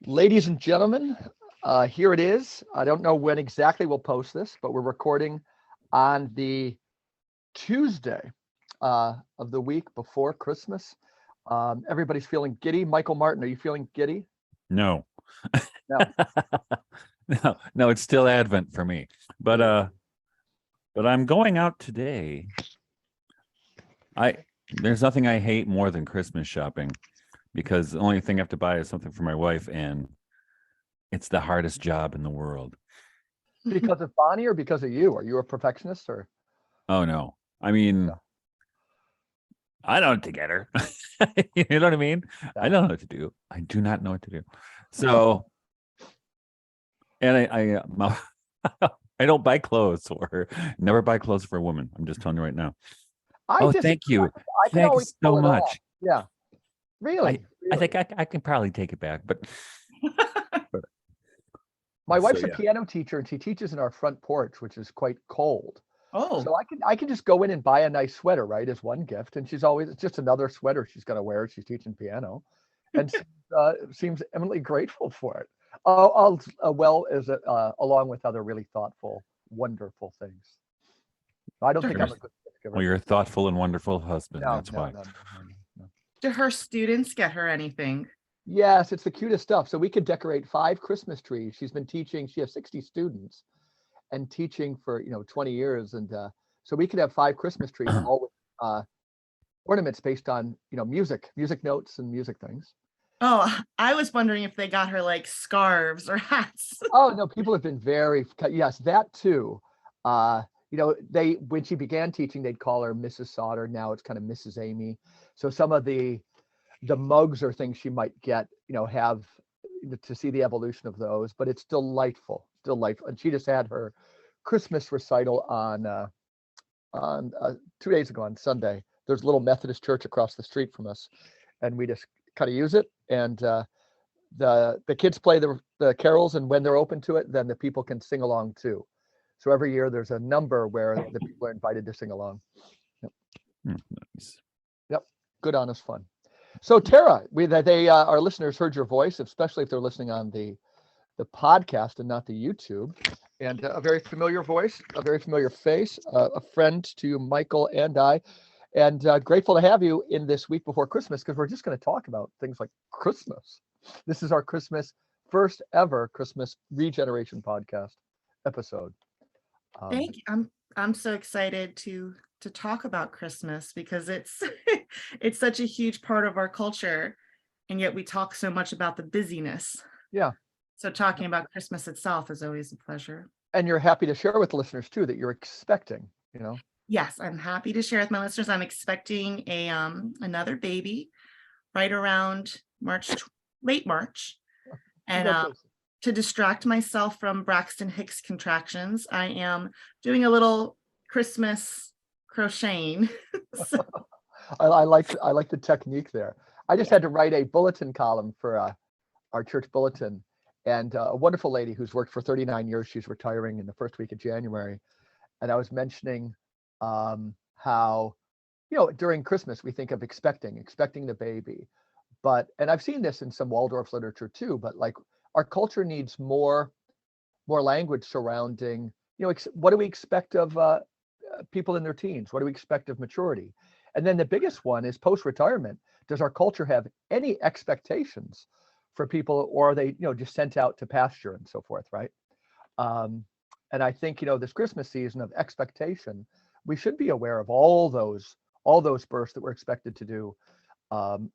Ladies and gentlemen, here it is. I don't know when exactly we'll post this, but we're recording on the Tuesday of the week before Christmas. Everybody's feeling giddy. Michael Martin, are you feeling giddy? No. No. No, it's still Advent for me. But I'm going out today. There's nothing I hate more than Christmas shopping, because the only thing I have to buy is something for my wife, and it's the hardest job in the world. Because of Bonnie or because of you? Are you a perfectionist or? Oh no. I mean, No. I don't know what to get her. You know what I mean? I Yeah. don't know what to do. I do not know what to do. So, and I don't buy clothes for her. Never buy clothes for a woman. I'm just telling you right now. I Oh, just, thank you. I can Thanks always so pull it off. much. Yeah. I Really? think I can probably take it back, but My so, wife's a yeah. piano teacher and she teaches in our front porch, which is quite cold. Oh, So I can just go in and buy a nice sweater, right, as one gift. And it's just another sweater she's gonna wear. She's teaching piano, and seems eminently grateful for it. Well as along with other really thoughtful, wonderful things. I don't think I'm a good gift giver. Well, you're a thoughtful and wonderful husband. No, That's no, why. no, no, no. do her students get her anything? Yes, it's the cutest stuff. So we could decorate 5 Christmas trees. She's been teaching. She has 60 students and teaching for 20 years, and so we could have 5 Christmas trees all with ornaments based on music notes and music things. Oh, I was wondering if they got her like scarves or hats. Oh no, people have been yes, that too. They when she began teaching, they'd call her Mrs. Sauter. Now it's kind of Mrs. Amy. So some of the mugs or things she might get, have to see the evolution of those. But it's delightful. And she just had her Christmas recital on 2 days ago on Sunday. There's a little Methodist church across the street from us, and we just kind of use it. And the kids play the carols, and when they're open to it, then the people can sing along too. So every year there's a number where the people are invited to sing along. Yep. Nice. Yep. Good, honest fun. So Tara, our listeners heard your voice, especially if they're listening on the podcast and not the YouTube. And a very familiar voice, a very familiar face, a friend to Michael and I, and grateful to have you in this week before Christmas, because we're just going to talk about things like Christmas. This is our first ever Christmas regeneration podcast episode. Thank you. I'm so excited to talk about Christmas, because it's it's such a huge part of our culture, and yet we talk so much about the busyness. Yeah. So talking about Christmas itself is always a pleasure. And you're happy to share with listeners too that you're expecting, Yes, I'm happy to share with my listeners. I'm expecting another baby right around late March. And to distract myself from Braxton Hicks contractions, I am doing a little Christmas crocheting. So, I like the technique there. I just had to write a bulletin column for our church bulletin, and a wonderful lady who's worked for 39 years. She's retiring in the first week of January, and I was mentioning how during Christmas we think of expecting the baby, and I've seen this in some Waldorf literature too, but like our culture needs more language surrounding what do we expect of people in their teens, what do we expect of maturity, and then the biggest one is post-retirement. Does our culture have any expectations for people, or are they just sent out to pasture and so forth, right? And I think this Christmas season of expectation, we should be aware of all those births that we're expected to do.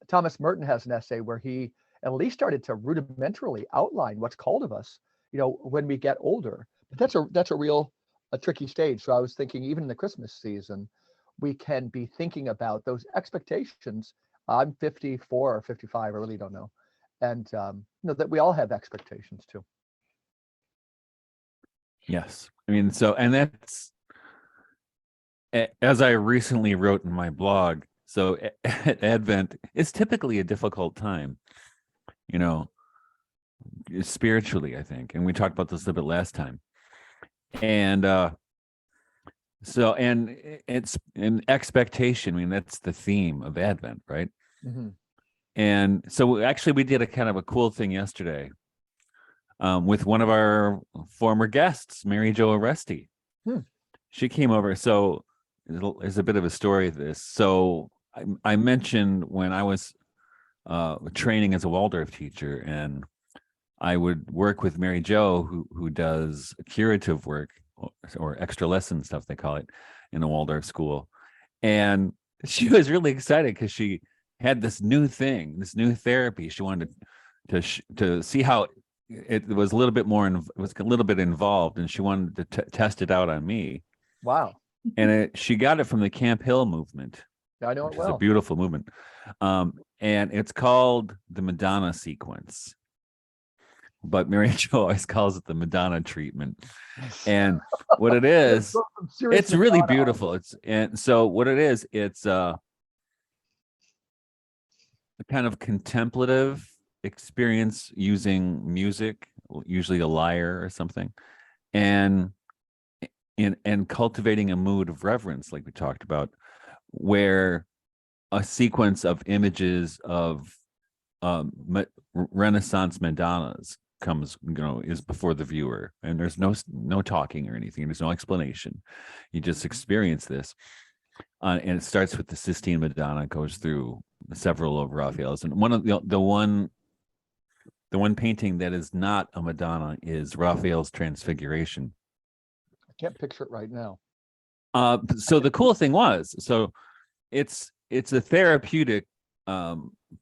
Thomas Merton has an essay where he at least started to rudimentarily outline what's called of us, when we get older. But that's a tricky stage. So I was thinking, even in the Christmas season, we can be thinking about those expectations. I'm 54 or 55, I really don't know, and that we all have expectations too. Yes. I mean, and that's, as I recently wrote in my blog, so Advent is typically a difficult time, spiritually, I think. And we talked about this a little bit last time. And it's an expectation. I mean, that's the theme of Advent, right? Mm-hmm. And so actually we did a kind of a cool thing yesterday with one of our former guests, Mary Jo Aresti. She came over. So there's a bit of a story of this. So I mentioned when I was training as a Waldorf teacher, and I would work with Mary Jo, who does curative work or extra lesson stuff, they call it, in a Waldorf school. And she was really excited because she had this new thing, this new therapy. She wanted to see how it was a little bit more, it was a little bit involved, and she wanted to test it out on me. Wow. And she got it from the Camp Hill movement. Yeah, I know it It's well. a beautiful movement. And it's called the Madonna sequence. But Mary Jo always calls it the Madonna treatment. And what it is, it's really beautiful. And so what it is, it's a kind of contemplative experience using music, usually a lyre or something, and cultivating a mood of reverence, like we talked about, where a sequence of images of Renaissance Madonnas comes, is before the viewer, and there's no talking or anything. There's no explanation. You just experience this, and it starts with the Sistine Madonna, goes through several of Raphael's, and one of the one painting that is not a Madonna is Raphael's Transfiguration. I can't picture it right now. So the cool thing was, so it's a therapeutic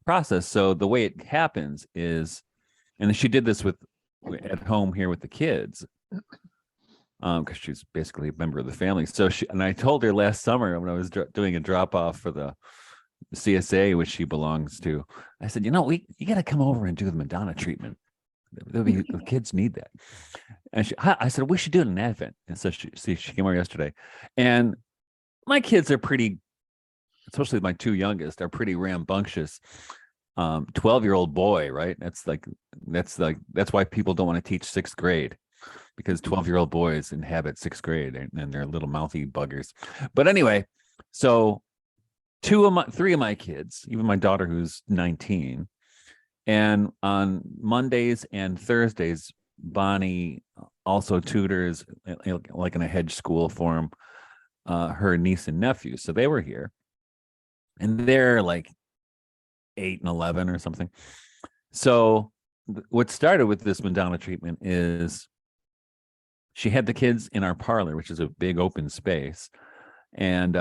process. So the way it happens is, and she did this at home here with the kids, because she's basically a member of the family. So I told her last summer when I was doing a drop off for the CSA, which she belongs to, I said, you got to come over and do the Madonna treatment. The kids need that. And I said, we should do it in Advent. And so she came over yesterday, and my kids are pretty, especially my two youngest, are pretty rambunctious. 12-year-old boy, right? That's why people don't want to teach sixth grade, because 12-year-old boys inhabit sixth grade, and they're little mouthy buggers. But anyway, so three of my kids, even my daughter who's 19, and on Mondays and Thursdays, Bonnie also tutors, like in a hedge school form, her niece and nephew. So they were here, and they're like 8 and 11 or something. So what started with this Madonna treatment is she had the kids in our parlor, which is a big open space, and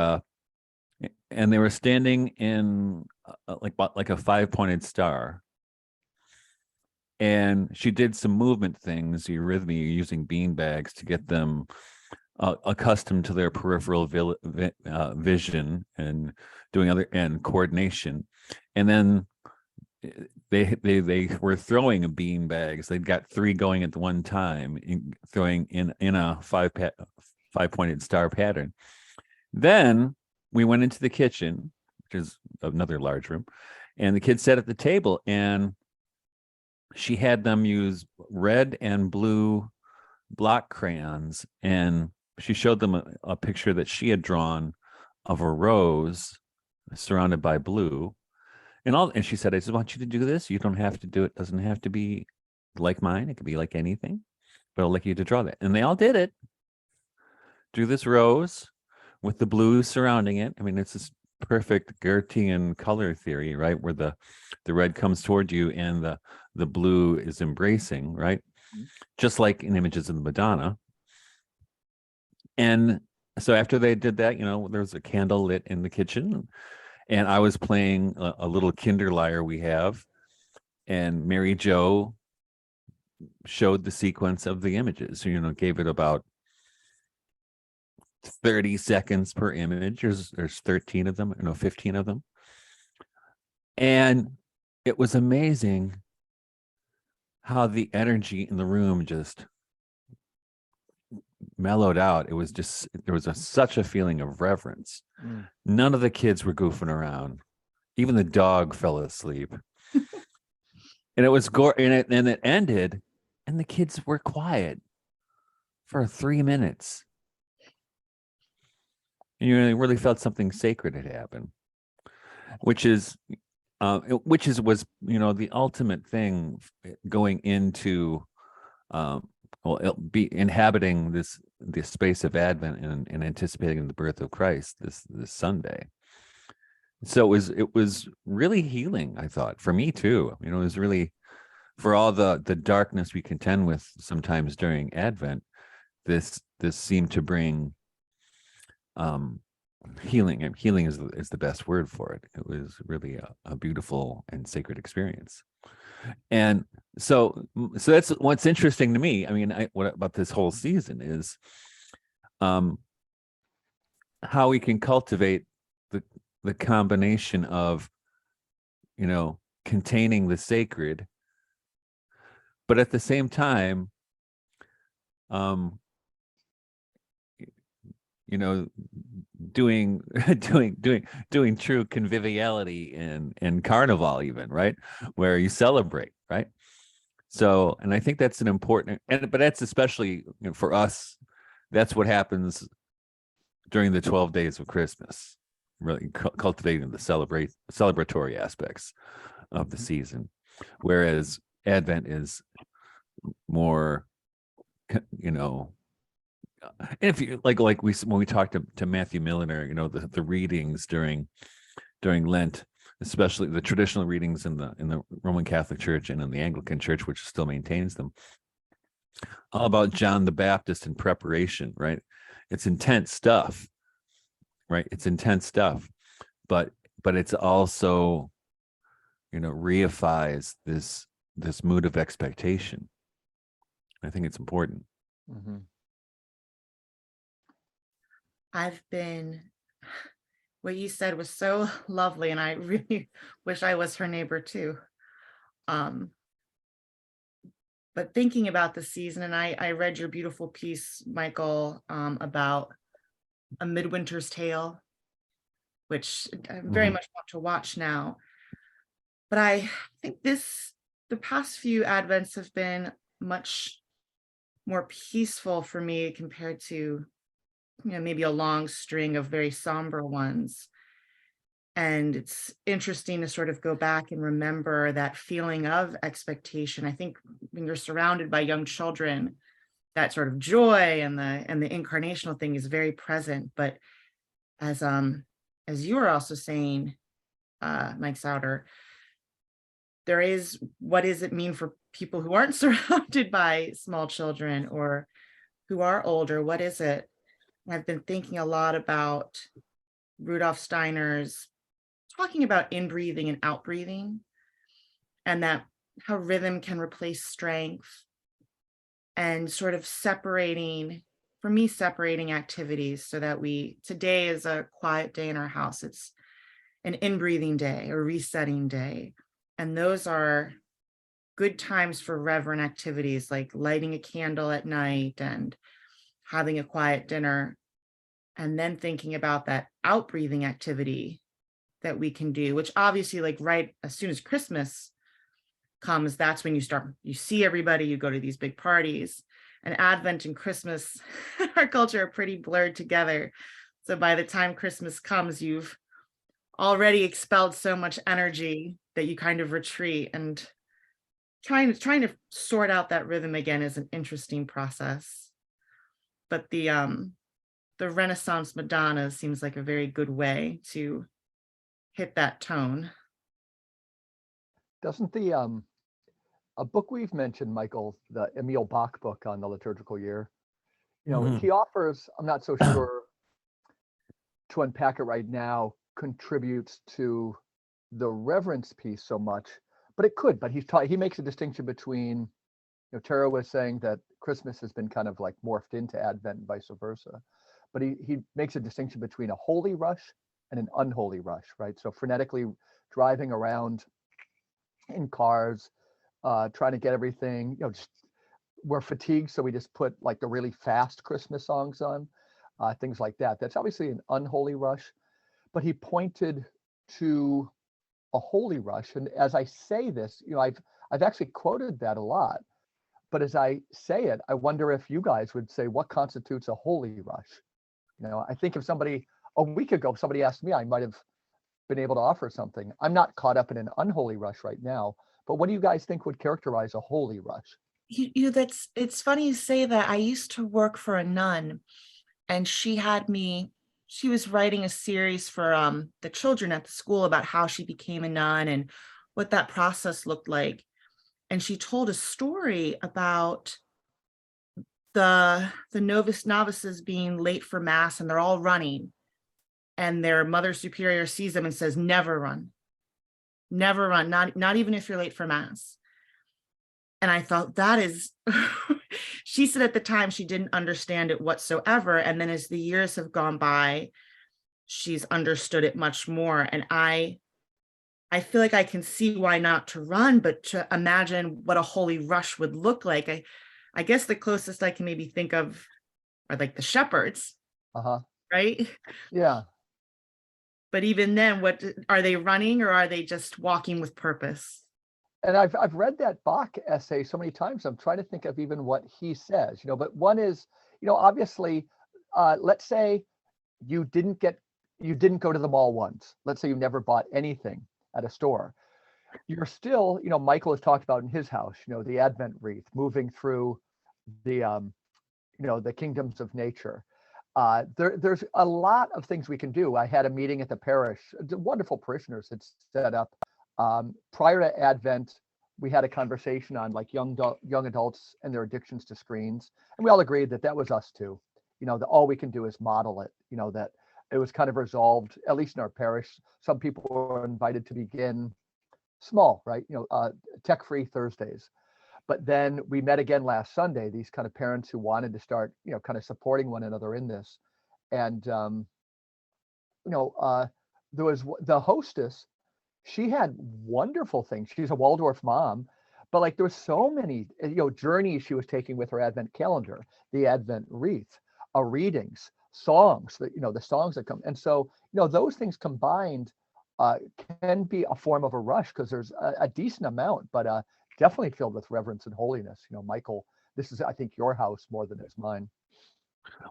they were standing in like a 5-pointed star. And she did some movement things, eurythmy, using bean bags to get them accustomed to their peripheral vision and doing and coordination. And then they were throwing bean bags. They'd got 3 going at the one time, throwing in a 5-pointed star pattern. Then we went into the kitchen, which is another large room, and the kids sat at the table, and she had them use red and blue block crayons, and she showed them a picture that she had drawn of a rose surrounded by blue. And she said, I just want you to do this. You don't have to do it. It doesn't have to be like mine. It could be like anything, but I'll like you to draw that. And they all did it. Drew this rose with the blue surrounding it. I mean, it's this perfect Goethean color theory, right? Where the red comes toward you and the blue is embracing, right? Just like in images of the Madonna. And so after they did that, there was a candle lit in the kitchen, and I was playing a little Kinderlyre we have, and Mary Jo showed the sequence of the images. So, gave it about 30 seconds per image. There's 13 of them, 15 of them. And it was amazing how the energy in the room just mellowed out. It was just, there was such a feeling of reverence. None of the kids were goofing around. Even the dog fell asleep. And it was and it ended, and the kids were quiet for 3 minutes. And you really felt something sacred had happened, which is which was the ultimate thing going into well, it'll be inhabiting this space of Advent and anticipating the birth of Christ this Sunday. So it was really healing, I thought, for me too. It was really, for all the darkness we contend with sometimes during Advent, this seemed to bring healing, and healing is the best word for it. It was really a beautiful and sacred experience. And so that's what's interesting to me. I mean, what about this whole season is how we can cultivate the combination of containing the sacred, but at the same time doing true conviviality and carnival, even, right, where you celebrate, right? So, and I think that's an important, but that's especially for us, that's what happens during the 12 days of Christmas, really cultivating the celebratory aspects of the season, whereas Advent is more, if you like when we talked to Matthew Milliner, the readings during Lent, especially the traditional readings in the Roman Catholic Church and in the Anglican Church, which still maintains them, all about John the Baptist in preparation, right? It's intense stuff, right? It's intense stuff, but it's also reifies this mood of expectation. I think it's important. Mm-hmm. What you said was so lovely, and I really wish I was her neighbor too. But thinking about the season, and I read your beautiful piece, Michael, about A Midwinter's Tale, which I very much want to watch now. But I think the past few Advents have been much more peaceful for me compared to maybe a long string of very somber ones. And it's interesting to sort of go back and remember that feeling of expectation. I think when you're surrounded by young children, that sort of joy and the incarnational thing is very present. But as you were also saying, Mike Souter, there is, what does it mean for people who aren't surrounded by small children or who are older? What is it? I've been thinking a lot about Rudolf Steiner's talking about in-breathing and out-breathing, and that how rhythm can replace strength, and sort of separating activities so that today is a quiet day in our house. It's an in-breathing day, a resetting day. And those are good times for reverent activities like lighting a candle at night and having a quiet dinner, and then thinking about that out-breathing activity that we can do, which obviously, like, right as soon as Christmas comes, that's when you see everybody, you go to these big parties. And Advent and Christmas, our culture are pretty blurred together. So by the time Christmas comes, you've already expelled so much energy that you kind of retreat, and trying to sort out that rhythm again is an interesting process. But the Renaissance Madonna seems like a very good way to hit that tone. Doesn't a book we've mentioned, Michael, the Emil Bach book on the liturgical year, he offers, I'm not so sure to unpack it right now, contributes to the reverence piece so much, but it could. But he makes a distinction between, Tara was saying that Christmas has been kind of like morphed into Advent and vice versa. But he makes a distinction between a holy rush and an unholy rush, right? So frenetically driving around in cars, trying to get everything, we're fatigued, so we just put like the really fast Christmas songs on, things like that. That's obviously an unholy rush, but he pointed to a holy rush. And as I say this, I've actually quoted that a lot, but as I say it, I wonder if you guys would say what constitutes a holy rush. I think if a week ago, somebody asked me, I might have been able to offer something. I'm not caught up in an unholy rush right now, but what do you guys think would characterize a holy rush? It's funny you say that. I used to work for a nun, and she was writing a series for the children at the school about how she became a nun and what that process looked like. And she told a story about the novices being late for mass, and they're all running, and their mother superior sees them and says, never run, not even if you're late for mass. And I thought, that is she said at the time she didn't understand it whatsoever, and then as the years have gone by, she's understood it much more. And I feel like I can see why not to run, but to imagine what a holy rush would look like. I guess the closest I can maybe think of are like the shepherds, right? Yeah. But even then, what are they running, or are they just walking with purpose? And I've read that Bach essay so many times. I'm trying to think of even what he says, but one is, obviously, let's say you didn't go to the mall once. Let's say you never bought anything at a store. You're still, Michael has talked about in his house, the Advent wreath, moving through the, the kingdoms of nature. There's a lot of things we can do. I had a meeting at the parish. The wonderful parishioners had set up. Prior to Advent, we had a conversation on like young adults and their addictions to screens, and we all agreed that was us too. That all we can do is model it. That it was kind of resolved, at least in our parish. Some people were invited to begin small, right? Tech-free Thursdays. But then we met again last Sunday, these kind of parents who wanted to start, kind of supporting one another in this. And, there was the hostess. She had wonderful things. She's a Waldorf mom, but like there was so many, journeys she was taking with her Advent calendar, the Advent wreath, readings, songs, the songs that come. And so, those things combined can be a form of a rush, because there's a decent amount, but definitely filled with reverence and holiness. Michael, this is, I think, your house more than it's mine.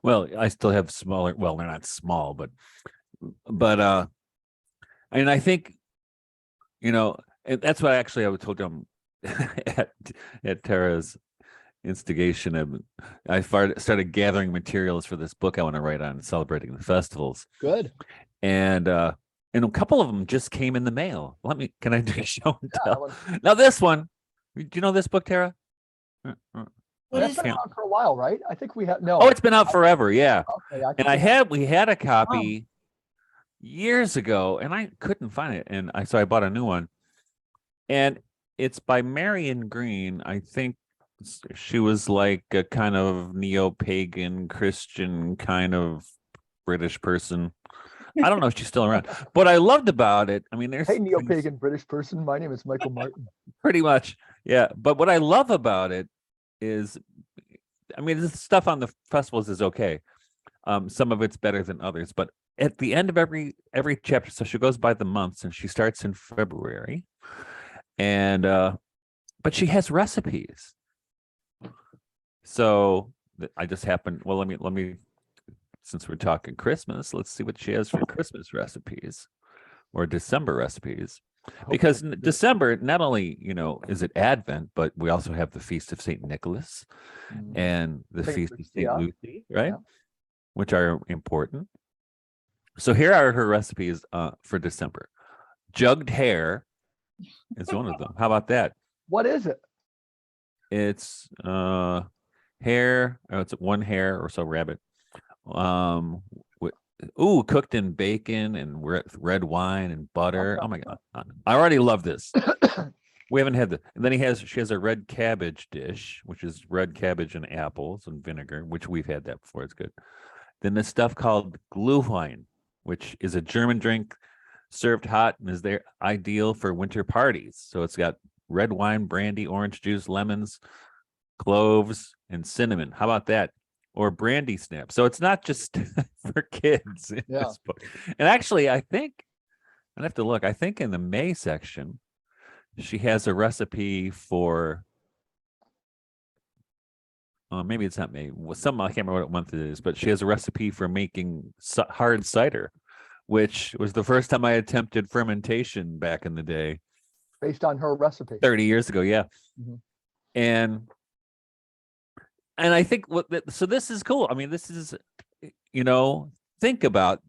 Well, I still have smaller, well, they're not small, but and I think, and that's what actually I told them at Tara's instigation. I started gathering materials for this book I want to write on celebrating the festivals. Good. And a couple of them just came in the mail. Can I do a show and tell? Yeah, Now this one, do you know this book, Tara? That's been out for a while, right? I think we have no. Oh, it's been out forever, yeah. Okay, and we had a copy years ago, and I couldn't find it, and so I bought a new one. And it's by Marion Green. I think she was like a kind of neo-pagan Christian kind of British person. I don't know if she's still around. What I loved about it, there's hey, neo-pagan British person. My name is Michael Martin. Pretty much, yeah. But what I love about it is, the stuff on the festivals is okay. Some of it's better than others, but at the end of every chapter, so she goes by the months, and she starts in February, and but she has recipes. So I just happened. Well, let me. Since we're talking Christmas, let's see what she has for Christmas recipes or December recipes. Because December, not only, is it Advent, but we also have the Feast of St. Nicholas and the Feast of St. Lucy, right? Yeah. Which are important. So here are her recipes for December. Jugged hare is one of them. How about that? What is it? It's hare. It's one hare or so rabbit. Cooked in bacon and red wine and butter. Oh my God, I already love this. We haven't had and then she has a red cabbage dish, which is red cabbage and apples and vinegar, which we've had that before. It's good. Then this stuff called Glühwein, which is a German drink served hot and is ideal for winter parties. So it's got red wine, brandy, orange juice, lemons, cloves, and cinnamon. How about that? Or brandy snap. So it's not just for kids in this book. And actually, I think, I'd have to look, I think in the May section, she has a recipe for, maybe it's not May, I can't remember what month it is, but she has a recipe for making hard cider, which was the first time I attempted fermentation back in the day, Based on her recipe. 30 years ago. Yeah. Mhm. And I think so this is cool. I mean, this is, think about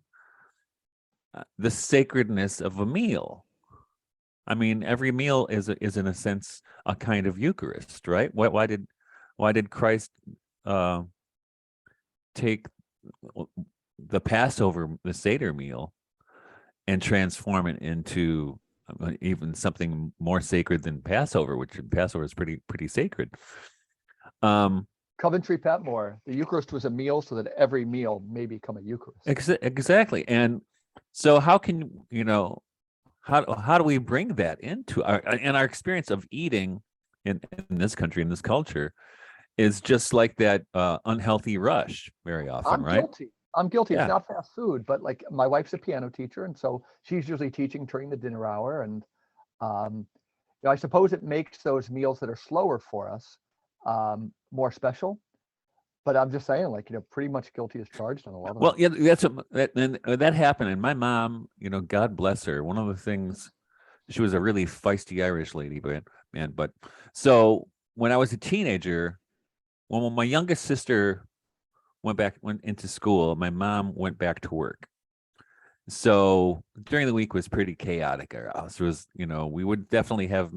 the sacredness of a meal. I mean, every meal is in a sense a kind of Eucharist, right? Why did Christ take the Passover, the Seder meal, and transform it into even something more sacred than Passover, which Passover is pretty sacred. Coventry Patmore, the Eucharist was a meal so that every meal may become a Eucharist. Exactly. And so how can, how do we bring that into our experience of eating in this country, in this culture, is just like that unhealthy rush very often, right? I'm guilty. Yeah. It's not fast food, but like my wife's a piano teacher, and so she's usually teaching during the dinner hour. And I suppose it makes those meals that are slower for us more special. But I'm just saying, like, pretty much guilty as charged on a lot of Well, them. yeah, that happened. And my mom, God bless her. One of the things, she was a really feisty Irish lady, but so when I was a teenager, when my youngest sister went into school, my mom went back to work. So during the week was pretty chaotic. Our house was, we would definitely have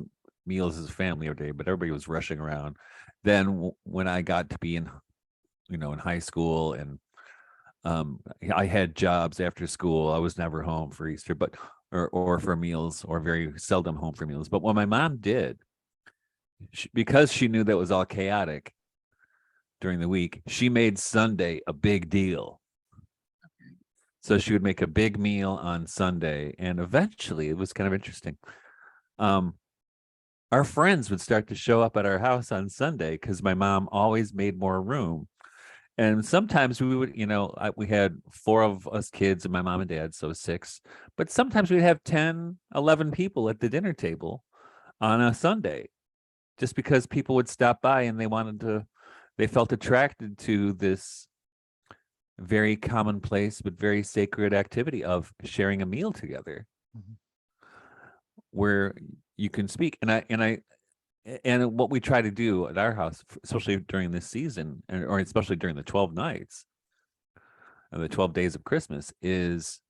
meals as a family every day, but everybody was rushing around. Then when I got to be in high school, and I had jobs after school, I was never home for Easter, but or for meals, or very seldom home for meals. But what my mom did, because she knew that was all chaotic during the week, she made Sunday a big deal. So she would make a big meal on Sunday, and eventually it was kind of interesting. Our friends would start to show up at our house on Sunday because my mom always made more room. And sometimes we would, we had 4 of us kids and my mom and dad, so 6. But sometimes we'd have 10, 11 people at the dinner table on a Sunday, just because people would stop by and they felt attracted to this very commonplace but very sacred activity of sharing a meal together, where you can speak. And what we try to do at our house, especially during this season, or especially during the 12 nights and the 12 days of Christmas, is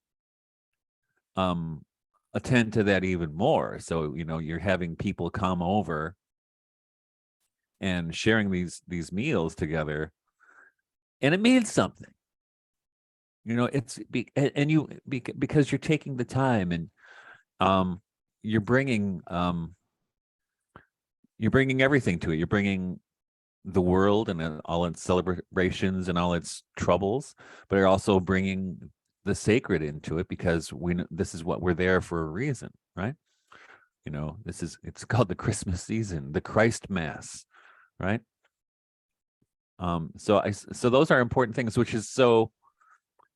attend to that even more. So, you're having people come over and sharing these meals together, and it means something. Because you're taking the time, and you're bringing everything to it. You're bringing the world and all its celebrations and all its troubles, but you're also bringing the sacred into it, because this is what we're there for a reason, right? It's called the Christmas season, the Christ Mass, right? So those are important things, which is so,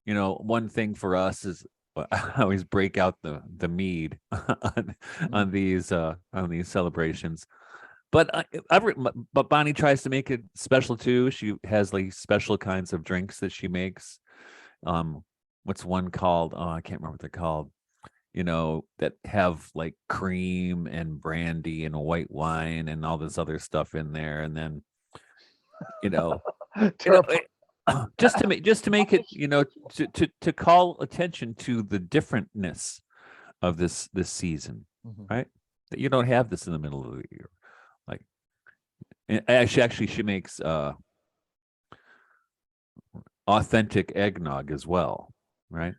one thing for us is I always break out the mead on these celebrations. But Bonnie tries to make it special too. She has like special kinds of drinks that she makes. What's one called? Oh, I can't remember what they're called. That have like cream and brandy and white wine and all this other stuff in there, and then just to make it, to call attention to the differentness of this season, right? That you don't have this in the middle of the year. Like, and actually she makes authentic eggnog as well, right?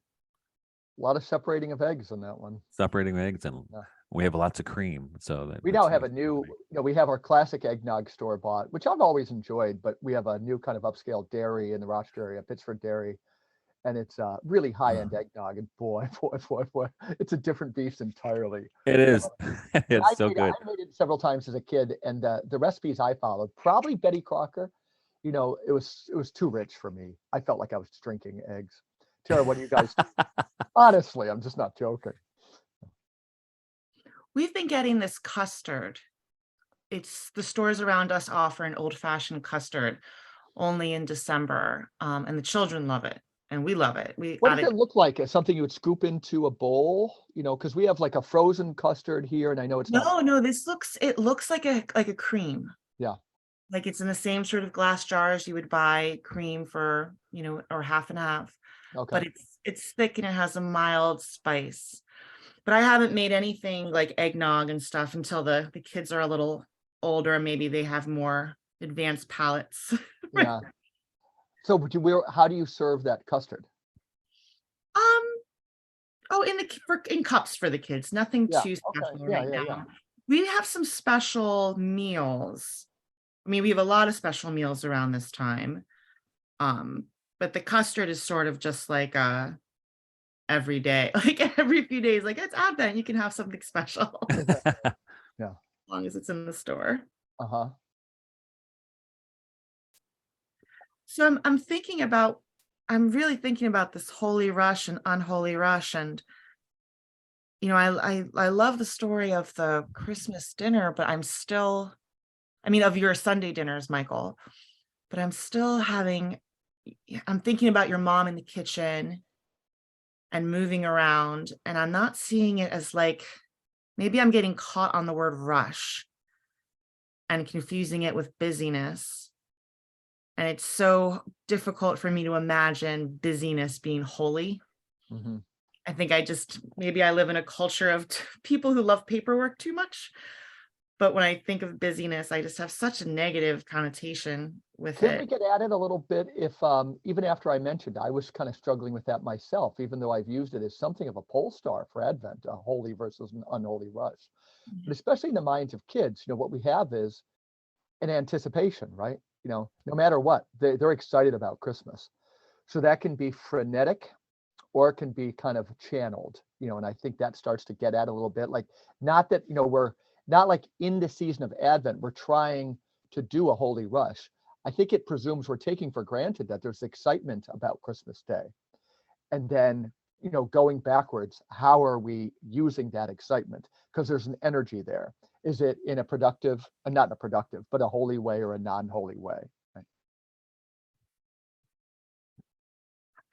A lot of separating of eggs in that one. Separating eggs, and we have lots of cream. So we now have a new, we have our classic eggnog store bought, which I've always enjoyed, but we have a new kind of upscale dairy in the Rochester area, Pittsford Dairy, and it's really high-end eggnog. And boy, it's a different beast entirely. It is. It's so good. I made it several times as a kid, and the recipes I followed, probably Betty Crocker, it was too rich for me. I felt like I was drinking eggs. Tara, what do you guys do? Honestly, I'm just not joking. We've been getting this custard. It's the stores around us offer an old-fashioned custard only in December, and the children love it. and we love it. We What add does it. it look like? Is something you would scoop into a bowl? Because we have like a frozen custard here, and I know it's not. No, it looks like a cream. Yeah. Like it's in the same sort of glass jars you would buy cream for, or half and half. Okay. But it's thick and it has a mild spice. But I haven't made anything like eggnog and stuff until the kids are a little older and maybe they have more advanced palates. Yeah. So how do you serve that custard? Oh, in cups for the kids, nothing Yeah. too Okay. special Yeah, right yeah, now. yeah. We have some special meals. I mean, we have a lot of special meals around this time. But the custard is sort of just like every day, like every few days, like it's Advent, you can have something special. Yeah. As long as it's in the store. Uh-huh. So I'm really thinking about this holy rush and unholy rush. And, I love the story of the Christmas dinner, but of your Sunday dinners, Michael, but I'm thinking about your mom in the kitchen and moving around, and I'm not seeing it as like, maybe I'm getting caught on the word rush and confusing it with busyness. And it's so difficult for me to imagine busyness being holy. Mm-hmm. I think maybe I live in a culture of people who love paperwork too much. But when I think of busyness, I just have such a negative connotation with Can it. we get at it a little bit if even after I mentioned, I was kind of struggling with that myself, even though I've used it as something of a pole star for Advent, a holy versus an unholy rush. But especially in the minds of kids, what we have is an anticipation, right? No matter what, they're excited about Christmas. So that can be frenetic or it can be kind of channeled, and I think that starts to get at a little bit like, not that, we're not like in the season of Advent, we're trying to do a holy rush. I think it presumes we're taking for granted that there's excitement about Christmas Day. And then, going backwards, how are we using that excitement? Because there's an energy there. Is it in a productive, not in a productive, but a holy way or a non-holy way? Right?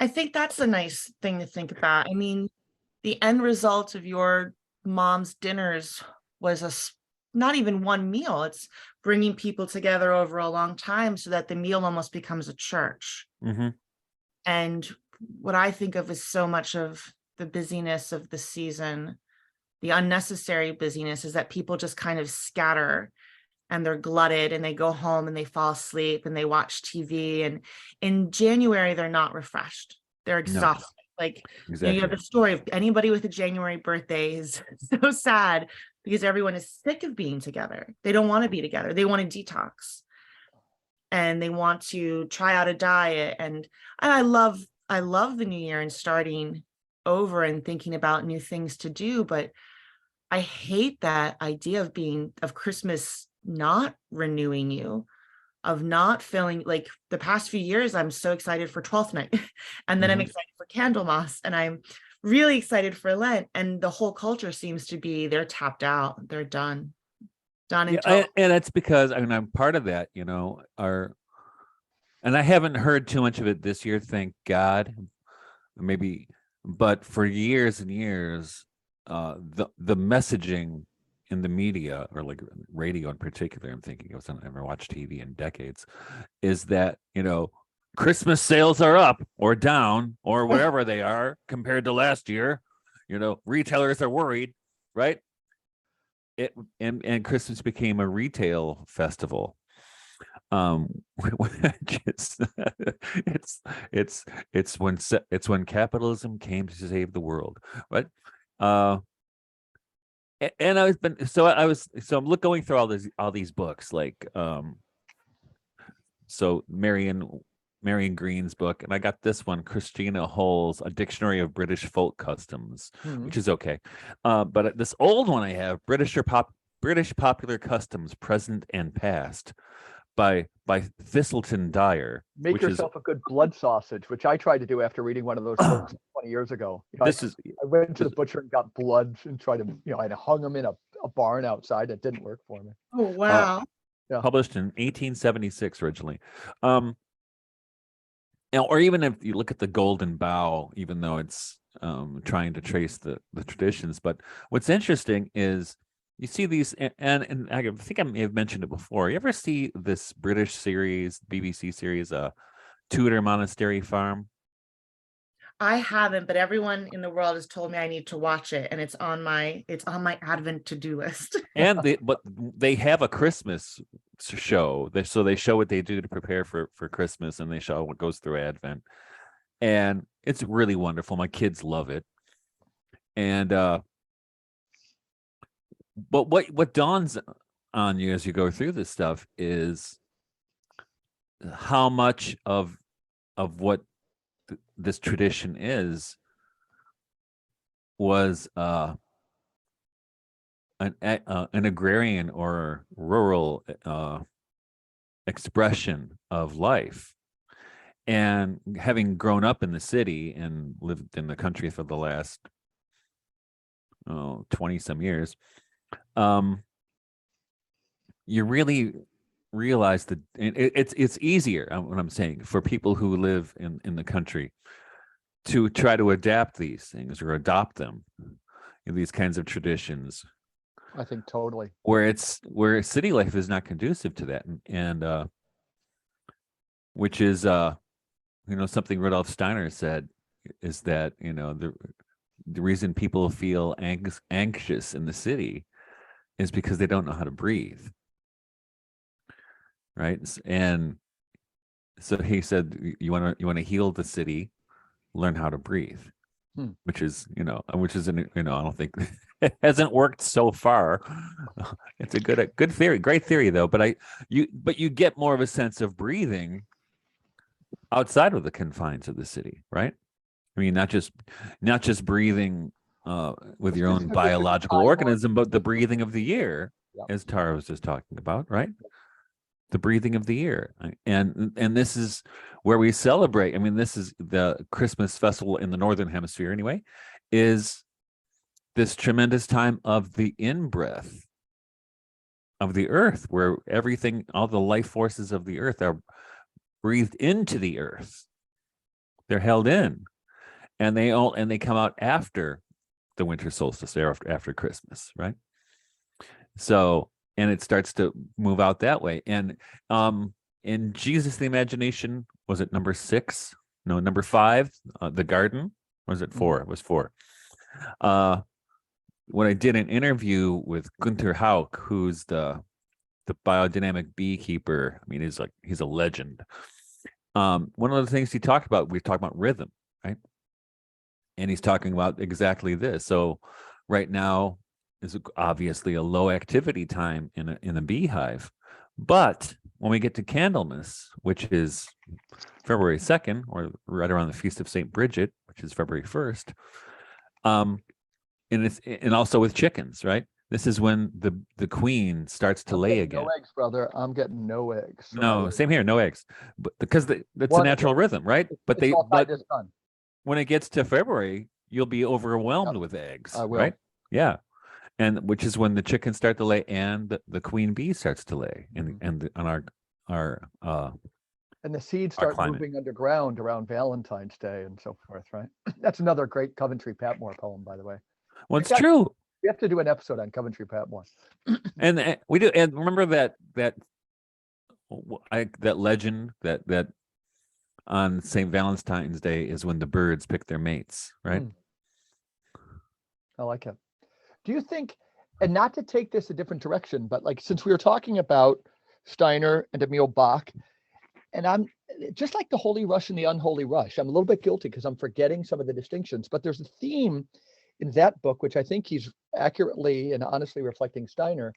I think that's a nice thing to think about. I mean, the end result of your mom's dinners was not even one meal. It's bringing people together over a long time so that the meal almost becomes a church. Mm-hmm. And what I think of is so much of the busyness of the season, the unnecessary busyness, is that people just kind of scatter and they're glutted and they go home and they fall asleep and they watch TV. And in January, they're not refreshed. They're exhausted. No. Like, Exactly. you have the story of anybody with a January birthday is so sad because everyone is sick of being together. They don't want to be together. They want to detox and they want to try out a diet. And I love the new year and starting over and thinking about new things to do. But I hate that idea of Christmas not renewing you, of not feeling like the past few years. I'm so excited for 12th night and then I'm excited for Candlemas and I'm really excited for Lent, and the whole culture seems to be, they're tapped out, they're done and and that's because I'm part of that, and I haven't heard too much of it this year, thank God. Maybe, but for years and years, the messaging in the media, or like radio in particular, I'm thinking of something, I haven't watched TV in decades, is that Christmas sales are up or down or whatever they are compared to last year. Retailers are worried, right? And Christmas became a retail festival. It's when capitalism came to save the world, right? And I'm going through all these books, like so Marion Green's book, and I got this one, Christina Hull's A Dictionary of British Folk Customs, which is okay. But this old one I have, British Popular Customs, Present and Past, by Thistleton Dyer. Make yourself a good blood sausage, which I tried to do after reading one of those books 20 years ago. I went to the butcher and got blood and tried to, I hung them in a barn outside. It didn't work for me. Oh, wow. Published in 1876 originally. or even if you look at the Golden Bough, even though it's trying to trace the traditions. But what's interesting is you see these, and I think I may have mentioned it before. You ever see this British series, BBC series, Tudor Monastery Farm? I haven't, but everyone in the world has told me I need to watch it, and it's on my Advent to-do list. And they have a Christmas show. So they show what they do to prepare for Christmas, and they show what goes through Advent, and it's really wonderful. My kids love it. And but what dawns on you as you go through this stuff is how much of what this tradition was an agrarian or rural expression of life. And having grown up in the city and lived in the country for the last 20 some years, you really realize that it's easier, what I'm saying, for people who live in the country to try to adapt these things or adopt them, these kinds of traditions. I think totally. Where city life is not conducive to that, and which is something Rudolf Steiner said is that the reason people feel anxious in the city is because they don't know how to breathe, right? And so he said, you want to heal the city, learn how to breathe. Which is I don't think it hasn't worked so far. It's a good theory, great theory though. But you get more of a sense of breathing outside of the confines of the city, right? I mean, not just breathing with your own biological organism, but the breathing of the air, as Tara was just talking about, right? The breathing of the air. And this is where we celebrate. I mean, this is the Christmas festival in the Northern Hemisphere anyway, is this tremendous time of the in-breath of the earth, where everything, all the life forces of the earth are breathed into the earth. They're held in, and they come out after the winter solstice, after Christmas, right? So, and it starts to move out that way. And in Jesus the Imagination, was it number 6? No, number 5, the garden? Or was it 4? It was 4. When I did an interview with Gunther Hauck, who's the biodynamic beekeeper, I mean, he's a legend. One of the things we talked about rhythm, right? And he's talking about exactly this. So right now is obviously a low activity time in a beehive. But when we get to Candlemas, which is February 2nd, or right around the Feast of St. Bridget, which is February 1st, and also with chickens, right? This is when the queen starts to lay again. No eggs, brother. I'm getting no eggs. So no, same here, no eggs. But because that's a natural rhythm, right? But when it gets to February, you'll be overwhelmed with eggs, right? Yeah. And which is when the chickens start to lay and the queen bee starts to lay, and on our and the seeds start moving underground around Valentine's Day and so forth, right? That's another great Coventry Patmore poem, by the way. Well, it's true. We have to do an episode on Coventry Patmore. And we do. And remember that legend that on St. Valentine's Day is when the birds pick their mates, right? I like it. Do you think, and not to take this a different direction, but like, since we were talking about Steiner and Emil Bach, and I'm just like the Holy Rush and the Unholy Rush, I'm a little bit guilty because I'm forgetting some of the distinctions, but there's a theme in that book, which I think he's accurately and honestly reflecting Steiner,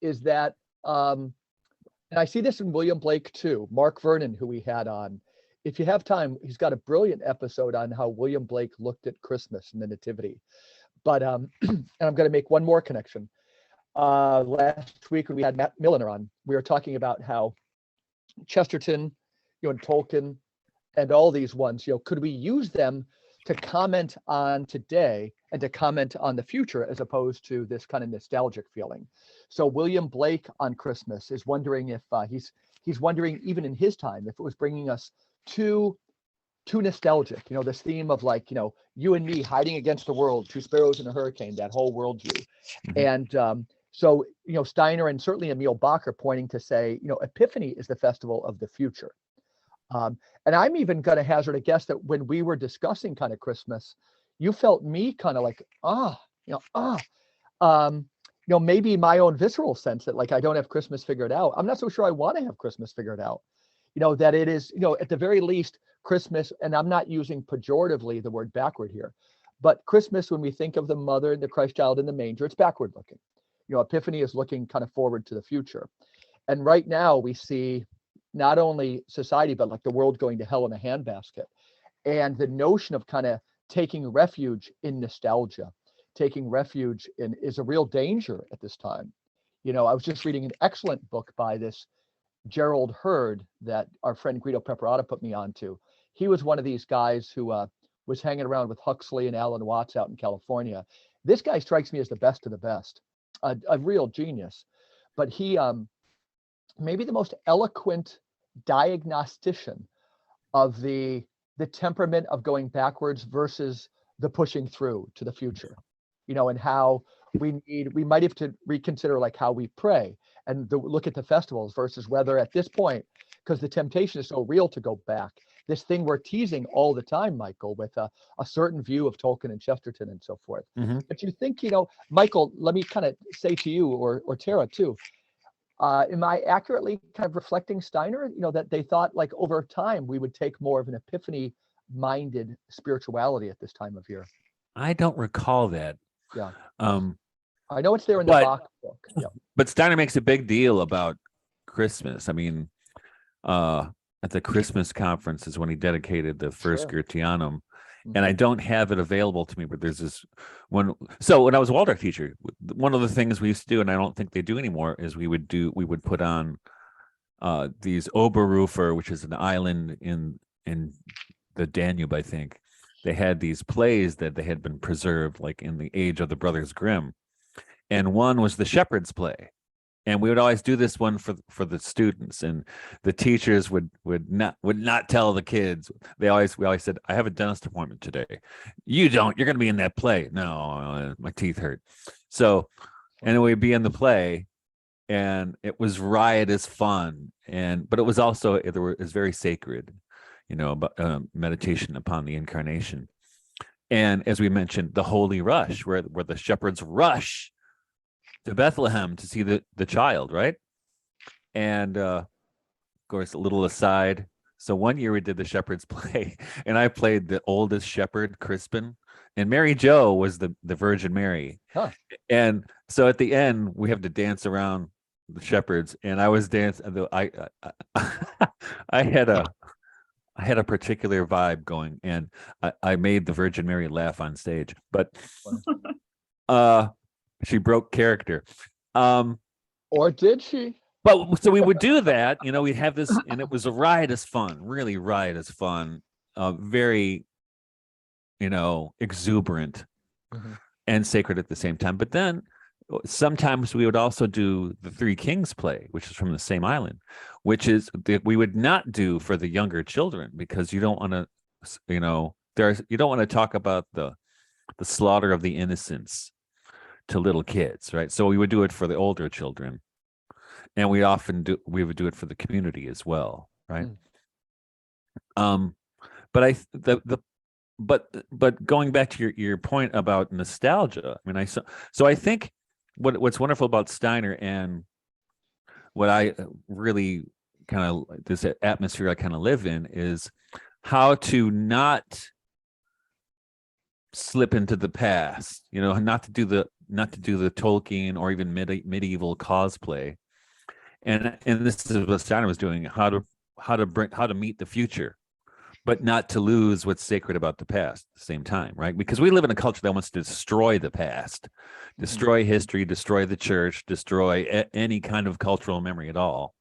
is that, and I see this in William Blake too, Mark Vernon, who we had on. If you have time, he's got a brilliant episode on how William Blake looked at Christmas and the Nativity. But and I'm going to make one more connection. Last week when we had Matt Milliner on, we were talking about how Chesterton, and Tolkien, and all these ones, could we use them to comment on today and to comment on the future, as opposed to this kind of nostalgic feeling? So William Blake on Christmas is wondering if he's wondering, even in his time, if it was bringing us 2 too nostalgic. You know, this theme of like, you know, you and me hiding against the world, two sparrows in a hurricane, that whole worldview. And so, you know, Steiner and certainly Emil Bach are pointing to say, you know, Epiphany is the festival of the future. And I'm even going to hazard a guess that when we were discussing kind of Christmas, you felt me kind of like, you know, maybe my own visceral sense that like I don't have Christmas figured out. I'm not so sure I want to have Christmas figured out. You know, that it is, you know, at the very least, Christmas, and I'm not using pejoratively the word backward here, but Christmas, when we think of the mother and the Christ child in the manger, it's backward looking. You know, Epiphany is looking kind of forward to the future. And right now we see not only society, but like the world going to hell in a handbasket. And the notion of kind of taking refuge in nostalgia, taking refuge in is a real danger at this time. You know, I was just reading an excellent book by this Gerald Hurd that our friend Guido Preparata put me onto. He was one of these guys who was hanging around with Huxley and Alan Watts out in California. This guy strikes me as the best of the best, a real genius. But he maybe the most eloquent diagnostician of the temperament of going backwards versus the pushing through to the future. You know, and how we might have to reconsider like how we pray and look at the festivals versus whether at this point, because the temptation is so real to go back, this thing we're teasing all the time, Michael, with a certain view of Tolkien and Chesterton and so forth. But you think, you know, Michael, let me kind of say to you or Tara too, am I accurately kind of reflecting Steiner, you know, that they thought like over time we would take more of an epiphany minded spirituality at this time of year? I don't recall that. Yeah. I know it's there in the Bach book. Yeah. But Steiner makes a big deal about Christmas. I mean, at the Christmas conference is when he dedicated the first Goetheanum. And I don't have it available to me, but there's this one. So when I was a Waldorf teacher, one of the things we used to do, and I don't think they do anymore, is we would put on these Oberrufer, which is an island in the Danube, I think. They had these plays that they had been preserved, like in the age of the Brothers Grimm, and one was the Shepherd's Play, and we would always do this one for the students, and the teachers would not tell the kids. We always said, "I have a dentist appointment today." "You don't. You're going to be in that play." "No, my teeth hurt." So, and we'd be in the play, and it was riotous fun, but it was also it's very sacred. You know, about meditation upon the incarnation. And as we mentioned, the Holy Rush, where the shepherds rush to Bethlehem to see the child, right? And of course, a little aside. So one year we did the Shepherd's Play, and I played the oldest shepherd, Crispin, and Mary Jo was the Virgin Mary. Huh. And so at the end, we have to dance around the shepherds, and I was dancing. I had a particular vibe going, and I made the Virgin Mary laugh on stage, but she broke character. Or did she? But so we would do that, you know, we'd have this, and it was a riotous fun, really riotous fun, very, you know, exuberant and sacred at the same time. But then sometimes we would also do the Three Kings play, which is from the same island, which is we would not do for the younger children, because you don't want to, you know, you don't want to talk about the slaughter of the innocents to little kids, right? So we would do it for the older children, and we would do it for the community as well, right? But going back to your point about nostalgia, I mean, so I think what's wonderful about Steiner, and what I really kind of, this atmosphere I kind of live in, is how to not slip into the past, you know, not to do the Tolkien or even medieval cosplay. And this is what Steiner was doing, how to meet the future, but not to lose what's sacred about the past at the same time, right? Because we live in a culture that wants to destroy the past, destroy history, destroy the church, destroy any kind of cultural memory at all.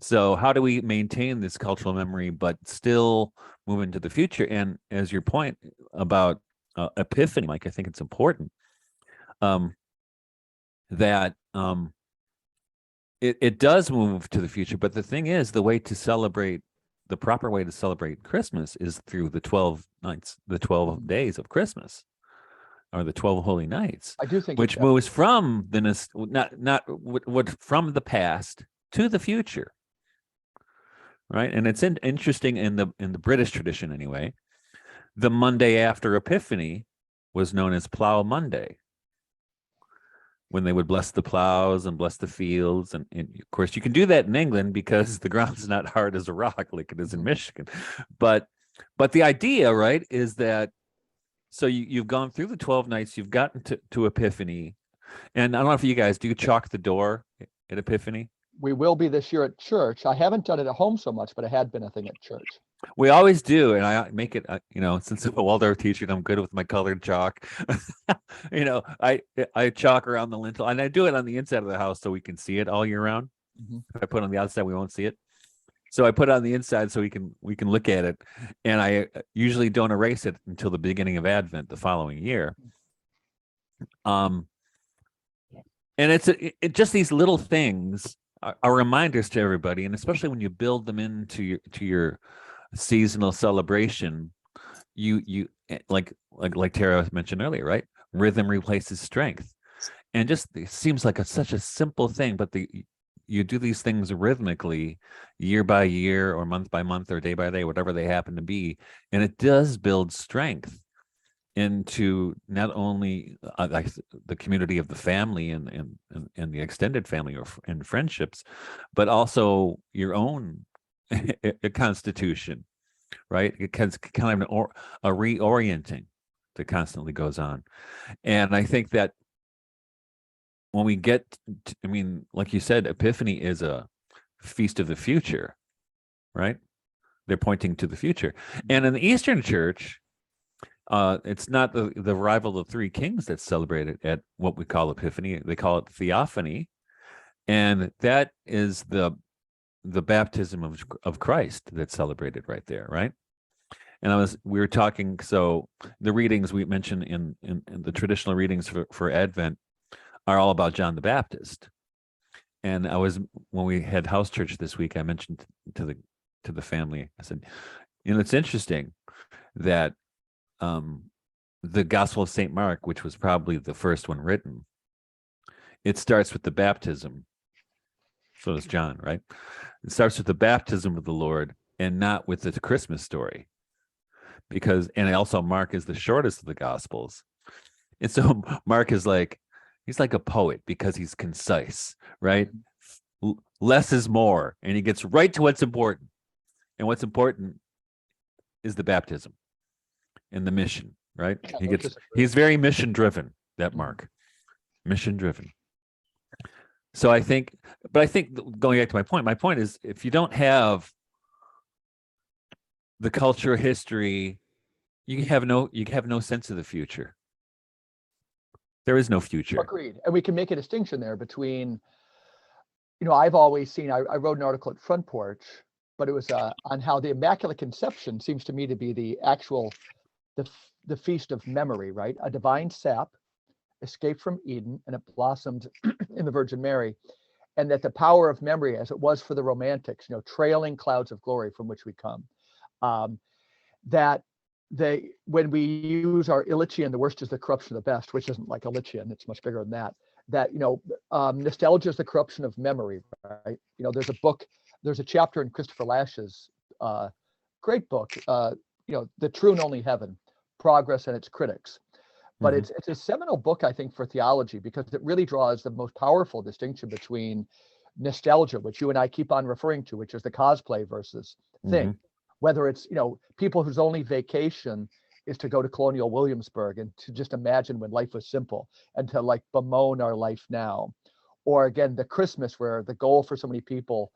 So how do we maintain this cultural memory, but still move into the future? And as your point about Epiphany, Mike, I think it's important that it does move to the future. But the thing is, the way to celebrate the proper way to celebrate Christmas is through the 12 nights, the 12 days of Christmas, or the 12 holy nights, I do think which moves from from the past to the future, right? And it's interesting in the British tradition anyway. The Monday after Epiphany was known as Plough Monday, when they would bless the plows and bless the fields. And of course, you can do that in England because the ground's not hard as a rock like it is in Michigan. But the idea, right, is that, so you've gone through the 12 nights, you've gotten to Epiphany. And I don't know if you guys, do you chalk the door at Epiphany? We will be this year at church. I haven't done it at home so much, but it had been a thing at church. We always do, and I make it. Since I'm a Waldorf teacher, and I'm good with my colored chalk. I chalk around the lintel, and I do it on the inside of the house so we can see it all year round. If I put it on the outside, we won't see it. So I put it on the inside so we can look at it, and I usually don't erase it until the beginning of Advent the following year. And it's just these little things are reminders to everybody, and especially when you build them into your seasonal celebration, you like Tara mentioned earlier, right? Rhythm replaces strength, and just it seems like such a simple thing, but you do these things rhythmically, year by year, or month by month, or day by day, whatever they happen to be, and it does build strength into not only like the community of the family and the extended family and friendships, but also your own constitution, right? It kind of a reorienting that constantly goes on. And I think that when we get like you said, Epiphany is a feast of the future, right? They're pointing to the future. And in the Eastern Church, it's not the arrival of three kings that's celebrated at what we call Epiphany. They call it Theophany, and that is the baptism of Christ that's celebrated right there, right? And we were talking. So the readings we mentioned in the traditional readings for Advent are all about John the Baptist. And when we had house church this week, I mentioned to the family, I said, it's interesting that the Gospel of St. Mark, which was probably the first one written, it starts with the baptism. So does John, right? It starts with the baptism of the Lord and not with the Christmas story. And also Mark is the shortest of the Gospels. And so Mark is he's like a poet because he's concise, right? Less is more, and he gets right to what's important. And what's important is the baptism and the mission, right? He's very mission driven, that Mark. Mission driven. So I think going back to my point is, if you don't have the culture, history, you have no sense of the future. There is no future. Agreed. And we can make a distinction there between, I've always seen, I wrote an article at Front Porch, but it was on how the Immaculate Conception seems to me to be the feast of memory, right? A divine sap escaped from Eden, and it blossomed in the Virgin Mary. And that the power of memory, as it was for the Romantics, trailing clouds of glory from which we come, that when we use our Illichian, the worst is the corruption of the best, which isn't like Illichian, it's much bigger than that, nostalgia is the corruption of memory, right? There's a chapter in Christopher Lash's great book, The True and Only Heaven, Progress and Its Critics. But it's a seminal book, I think, for theology, because it really draws the most powerful distinction between nostalgia, which you and I keep on referring to, which is the cosplay versus thing. Whether it's, people whose only vacation is to go to Colonial Williamsburg and to just imagine when life was simple and to bemoan our life now. Or again, the Christmas, where the goal for so many people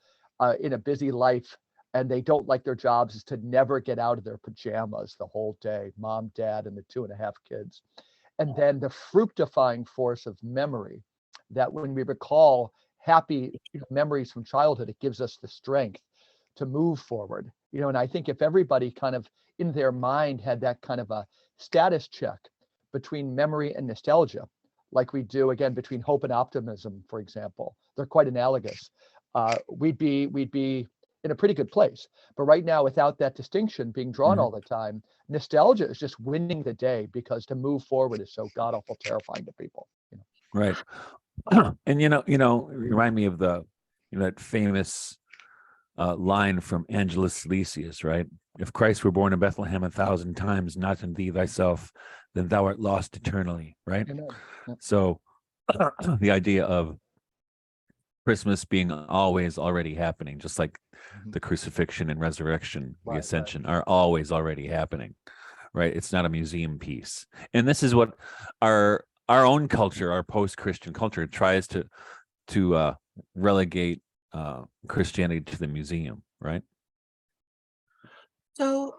in a busy life and they don't like their jobs is to never get out of their pajamas the whole day, mom, dad, and the 2.5 kids. And then the fructifying force of memory, that when we recall happy memories from childhood, it gives us the strength to move forward. And I think if everybody kind of in their mind had that kind of a status check between memory and nostalgia, like we do again between hope and optimism, for example, they're quite analogous. We'd be in a pretty good place. But right now, without that distinction being drawn all the time, nostalgia is just winning the day, because to move forward is so god awful terrifying to people. Right. And remind me of that famous line from Angelus Silesius, right? If Christ were born in Bethlehem 1,000 times, not in thee thyself, then thou art lost eternally, right? Amen. Yep. So the idea of Christmas being always already happening, just like the crucifixion and resurrection, the ascension are always already happening, right? It's not a museum piece. And this is what our own culture, our post-Christian culture, tries to relegate Christianity to the museum, right? So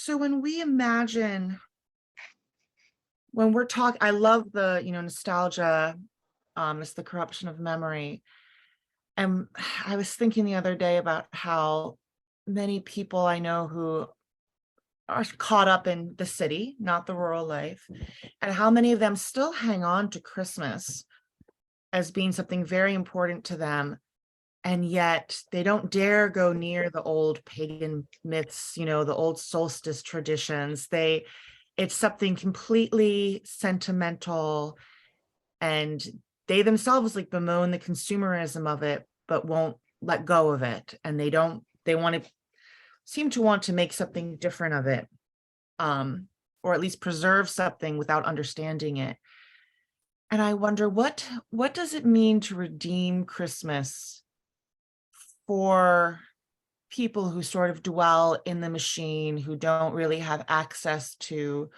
when we imagine, when we're talking, I love the, nostalgia, it's the corruption of memory. And I was thinking the other day about how many people I know who are caught up in the city, not the rural life, and how many of them still hang on to Christmas as being something very important to them. And yet they don't dare go near the old pagan myths, the old solstice traditions. It's something completely sentimental, and they themselves like bemoan the consumerism of it, but won't let go of it. And they seem to want to make something different of it, or at least preserve something without understanding it. And I wonder, what does it mean to redeem Christmas for people who sort of dwell in the machine, who don't really have access to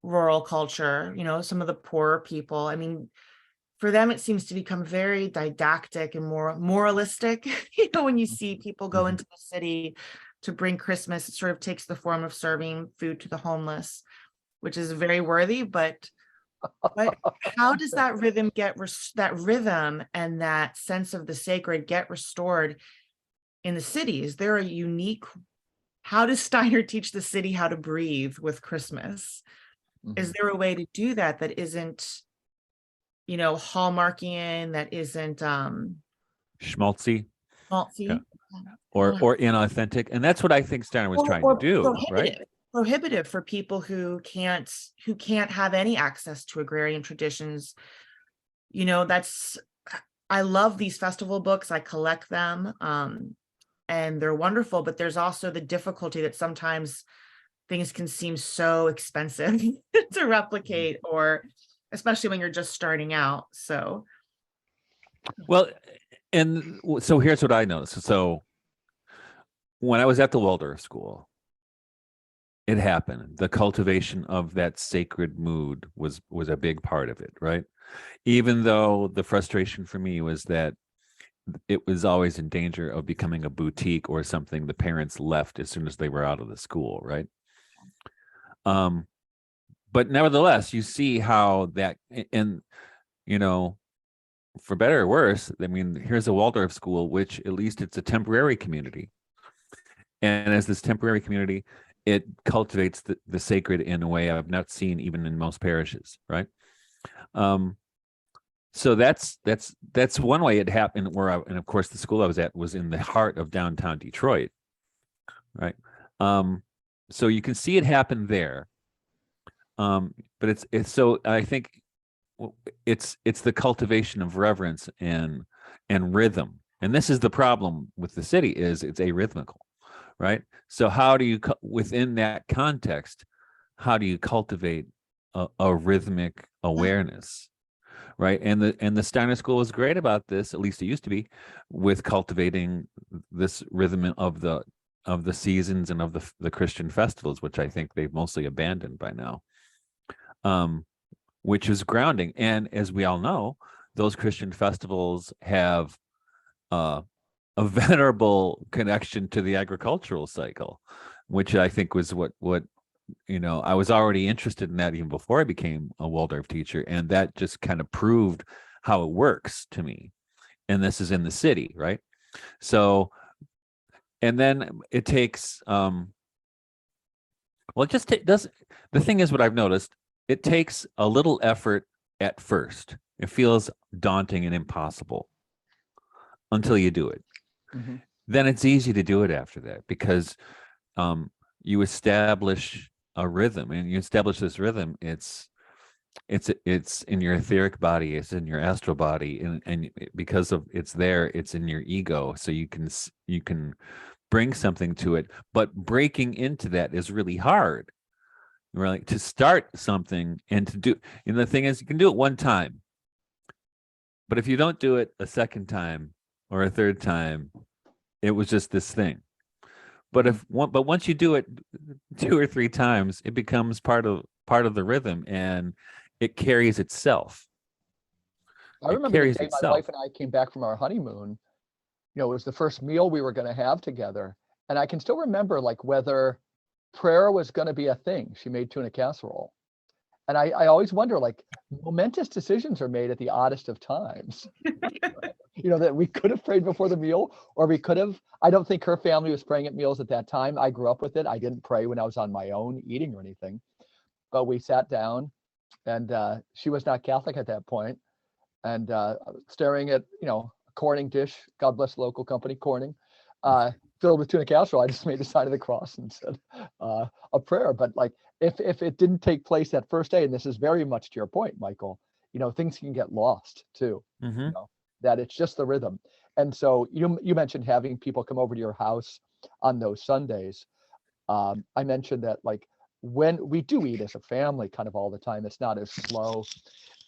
rural culture, some of the poorer people? I mean, for them, it seems to become very didactic and more moralistic. When you see people go into the city to bring Christmas, it sort of takes the form of serving food to the homeless, which is very worthy. But how does that rhythm and that sense of the sacred get restored in the city? Is there a unique, how does Steiner teach the city how to breathe with Christmas? Is there a way to do that isn't, Hallmarkian, that isn't schmaltzy, schmaltzy, or inauthentic? And that's what I think Steiner was trying to do, right? Prohibitive for people who can't have any access to agrarian traditions. I love these festival books. I collect them, and they're wonderful, but there's also the difficulty that sometimes things can seem so expensive to replicate, or especially when you're just starting out. So, well, and so here's what I noticed. So when I was at the Waldorf School, it happened. The cultivation of that sacred mood was a big part of it, right? Even though the frustration for me was that it was always in danger of becoming a boutique or something the parents left as soon as they were out of the school, right? But nevertheless, you see how that, and for better or worse, I mean, here's a Waldorf school, which at least it's a temporary community. And as this temporary community, it cultivates the sacred in a way I've not seen even in most parishes, right? So that's one way it happened. And of course, the school I was at was in the heart of downtown Detroit, right? So you can see it happen there. But it's so I think it's the cultivation of reverence and rhythm. And this is the problem with the city, is it's arrhythmical, right? So how do you, within that context, how do you cultivate a rhythmic awareness, right? And the Steiner School was great about this, at least it used to be, with cultivating this rhythm of the seasons and of the Christian festivals, which I think they've mostly abandoned by now, which is grounding. And as we all know, those Christian festivals have a venerable connection to the agricultural cycle, which I think was what I was already interested in that even before I became a Waldorf teacher, and that just kind of proved how it works to me. And this is in the city, right? So, and then it takes the thing is, what I've noticed, it takes a little effort at first. It feels daunting and impossible until you do it. then it's easy to do it after that, because you establish a rhythm, and you establish this rhythm. It's in your etheric body, it's in your astral body, and because of it's there, it's in your ego, so you can bring something to it. But breaking into that is really hard. Really, to start something and to do, and the thing is, you can do it one time, but if you don't do it a second time or a third time, it was just this thing. But but once you do it 2 or 3 times, it becomes part of the rhythm, and it carries itself. I It remember the carries day my itself. wife and I came back from our honeymoon. It was the first meal we were going to have together, and I can still remember like whether prayer was going to be a thing. She made tuna casserole, and I always wonder, like, momentous decisions are made at the oddest of times. That we could have prayed before the meal, or we could have. I don't think her family was praying at meals at that time. I grew up with it. I didn't pray when I was on my own eating or anything, but we sat down, and she was not Catholic at that point, and staring at a Corning dish. God bless the local company, Corning, filled with tuna casserole. I just made the sign of the cross and said a prayer. But like, if it didn't take place that first day, and this is very much to your point, Michael, things can get lost too. Mm-hmm. That it's just the rhythm. And so you mentioned having people come over to your house on those Sundays. I mentioned that, like, when we do eat as a family kind of all the time, it's not as slow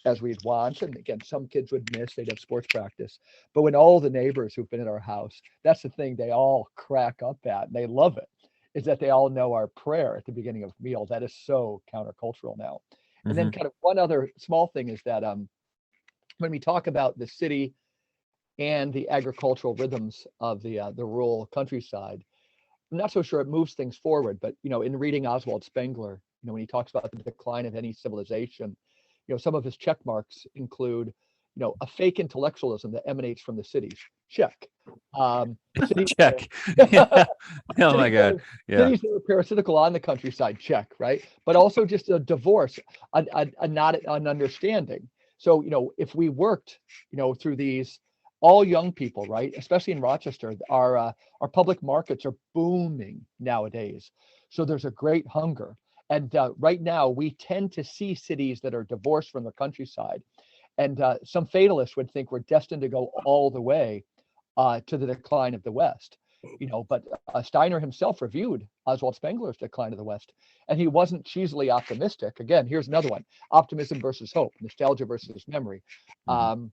as we'd want. And again, some kids would miss, they'd have sports practice. But when all the neighbors who've been at our house, that's the thing they all crack up at, and they love it, is that they all know our prayer at the beginning of meal. That is so countercultural now. And then kind of one other small thing is that when we talk about the city and the agricultural rhythms of the rural countryside, I'm not so sure it moves things forward. But in reading Oswald Spengler, when he talks about the decline of any civilization, some of his check marks include, a fake intellectualism that emanates from the cities. Check. Cities Check. that Oh my God. Yeah. cities that are parasitical on the countryside. Check. Right. But also just a divorce, not an understanding. So if we worked, through these, all young people, right, especially in Rochester, our public markets are booming nowadays. So there's a great hunger. And right now, we tend to see cities that are divorced from the countryside. And some fatalists would think we're destined to go all the way to the decline of the West. But Steiner himself reviewed Oswald Spengler's Decline of the West, and he wasn't cheesily optimistic. Again, here's another one: optimism versus hope, nostalgia versus memory. That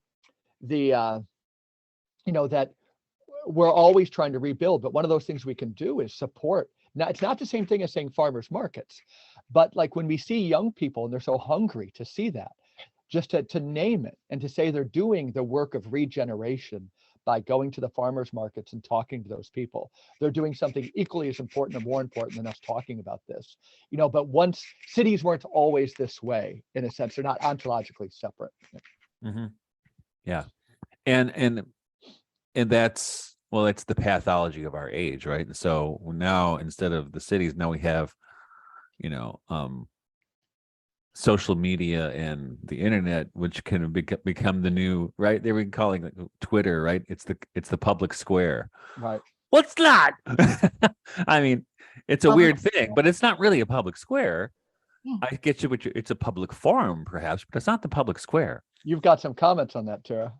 we're always trying to rebuild, but one of those things we can do is support. Now, it's not the same thing as saying farmers markets, but like when we see young people and they're so hungry to see that, just to name it and to say they're doing the work of regeneration by going to the farmers markets and talking to those people. They're doing something equally as important or more important than us talking about this. But once cities weren't always this way, in a sense, they're not ontologically separate. Yeah. And that's, well, it's the pathology of our age, right? So now, instead of the cities, now we have, social media and the internet, which can become the new, right? They were calling it Twitter, right? It's the public square. Right. What's that? I mean, it's a weird thing, but it's not really a public square. I get you, it's a public forum, perhaps, but it's not the public square. You've got some comments on that, Tara.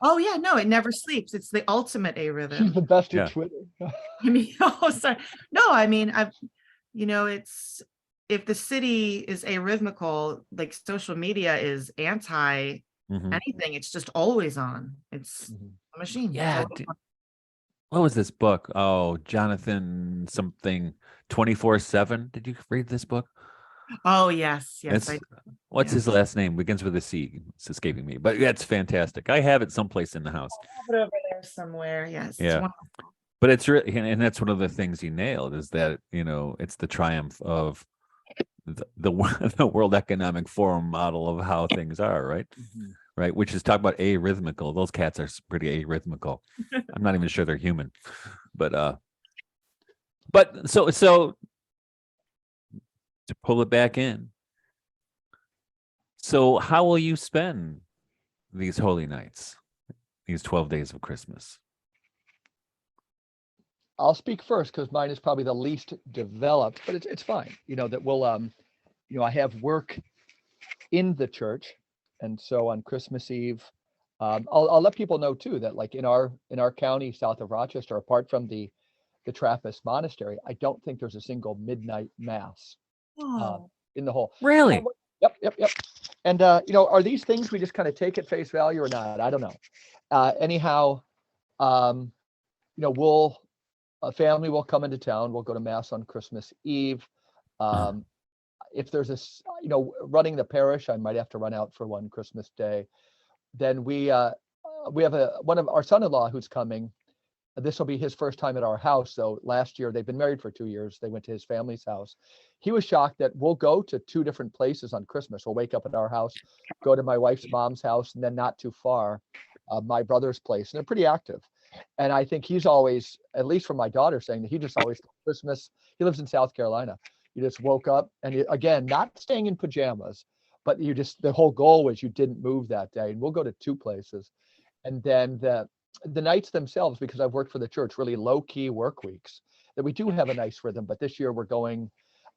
Oh yeah, no, it never sleeps. It's the ultimate She's arrhythm. the best Yeah. at Twitter. I mean, oh, sorry. No, I mean, it's, if the city is arrhythmical, like social media is anti anything. It's just always on. It's a machine. Yeah. What was this book? Oh, Jonathan something 24/7. Did you read this book? Oh yes, yes. What's his last name? Begins with a C. It's escaping me, but that's fantastic. I have it someplace in the house. I have it over there somewhere. Yes. Yeah. But it's really, and that's one of the things he nailed, is that it's the triumph of the World Economic Forum model of how things are, right? Right, which is talk about arrhythmical. Those cats are pretty arrhythmical. I'm not even sure they're human, but so to pull it back in. So how will you spend these holy nights, these 12 days of Christmas? I'll speak first because mine is probably the least developed, but it's fine. That we'll I have work in the church, and so on Christmas Eve, I'll let people know too that like in our county south of Rochester, apart from the Trappist monastery, I don't think there's a single midnight mass Oh, in the whole. Really? Yep. And are these things we just kind of take at face value or not? I don't know. Anyhow, a family will come into town. We'll go to mass on Christmas Eve. If there's running the parish, I might have to run out for one Christmas Day. Then we have one of our son-in-law who's coming. This will be his first time at our house. So last year, they've been married for 2 years. They went to his family's house. He was shocked that we'll go to 2 different places on Christmas. We'll wake up at our house, go to my wife's mom's house, and then not too far, my brother's place. And they're pretty active. And I think he's always, at least from my daughter, saying that he just always Christmas. He lives in South Carolina. You just woke up and again, not staying in pajamas, but the whole goal was you didn't move that day. And we'll go to 2 places. And then the nights themselves, because I've worked for the church, really low key work weeks that we do have a nice rhythm. But this year we're going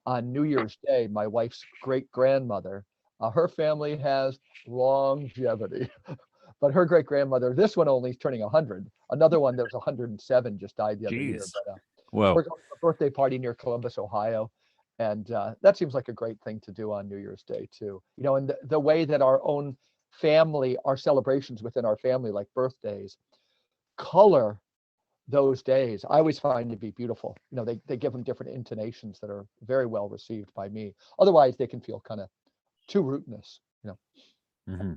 on New Year's Day. My wife's great grandmother, her family has longevity, but her great grandmother, this one only is turning 100. Another one that was 107 just died the other year. Jeez. But Whoa. we're going to a birthday party near Columbus, Ohio. And that seems like a great thing to do on New Year's Day too. And the way that our own family, our celebrations within our family, like birthdays, color those days, I always find to be beautiful. They give them different intonations that are very well received by me. Otherwise, they can feel kind of too rootinous. Mm-hmm.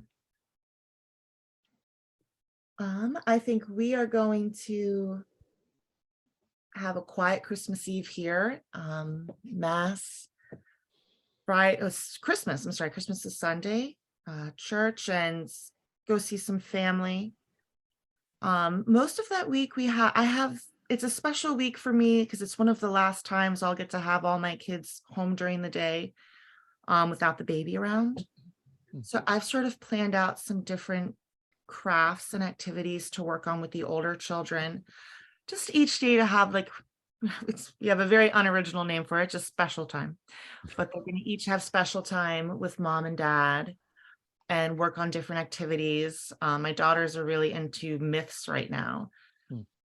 I think we are going to have a quiet Christmas Eve here. Mass Friday, Christmas. I'm sorry, Christmas is Sunday. Church and go see some family. Most of that week it's a special week for me because it's one of the last times I'll get to have all my kids home during the day without the baby around. So I've sort of planned out some different crafts and activities to work on with the older children. Just each day to have you have a very unoriginal name for it, just special time. But they're going to each have special time with mom and dad and work on different activities. My daughters are really into myths right now.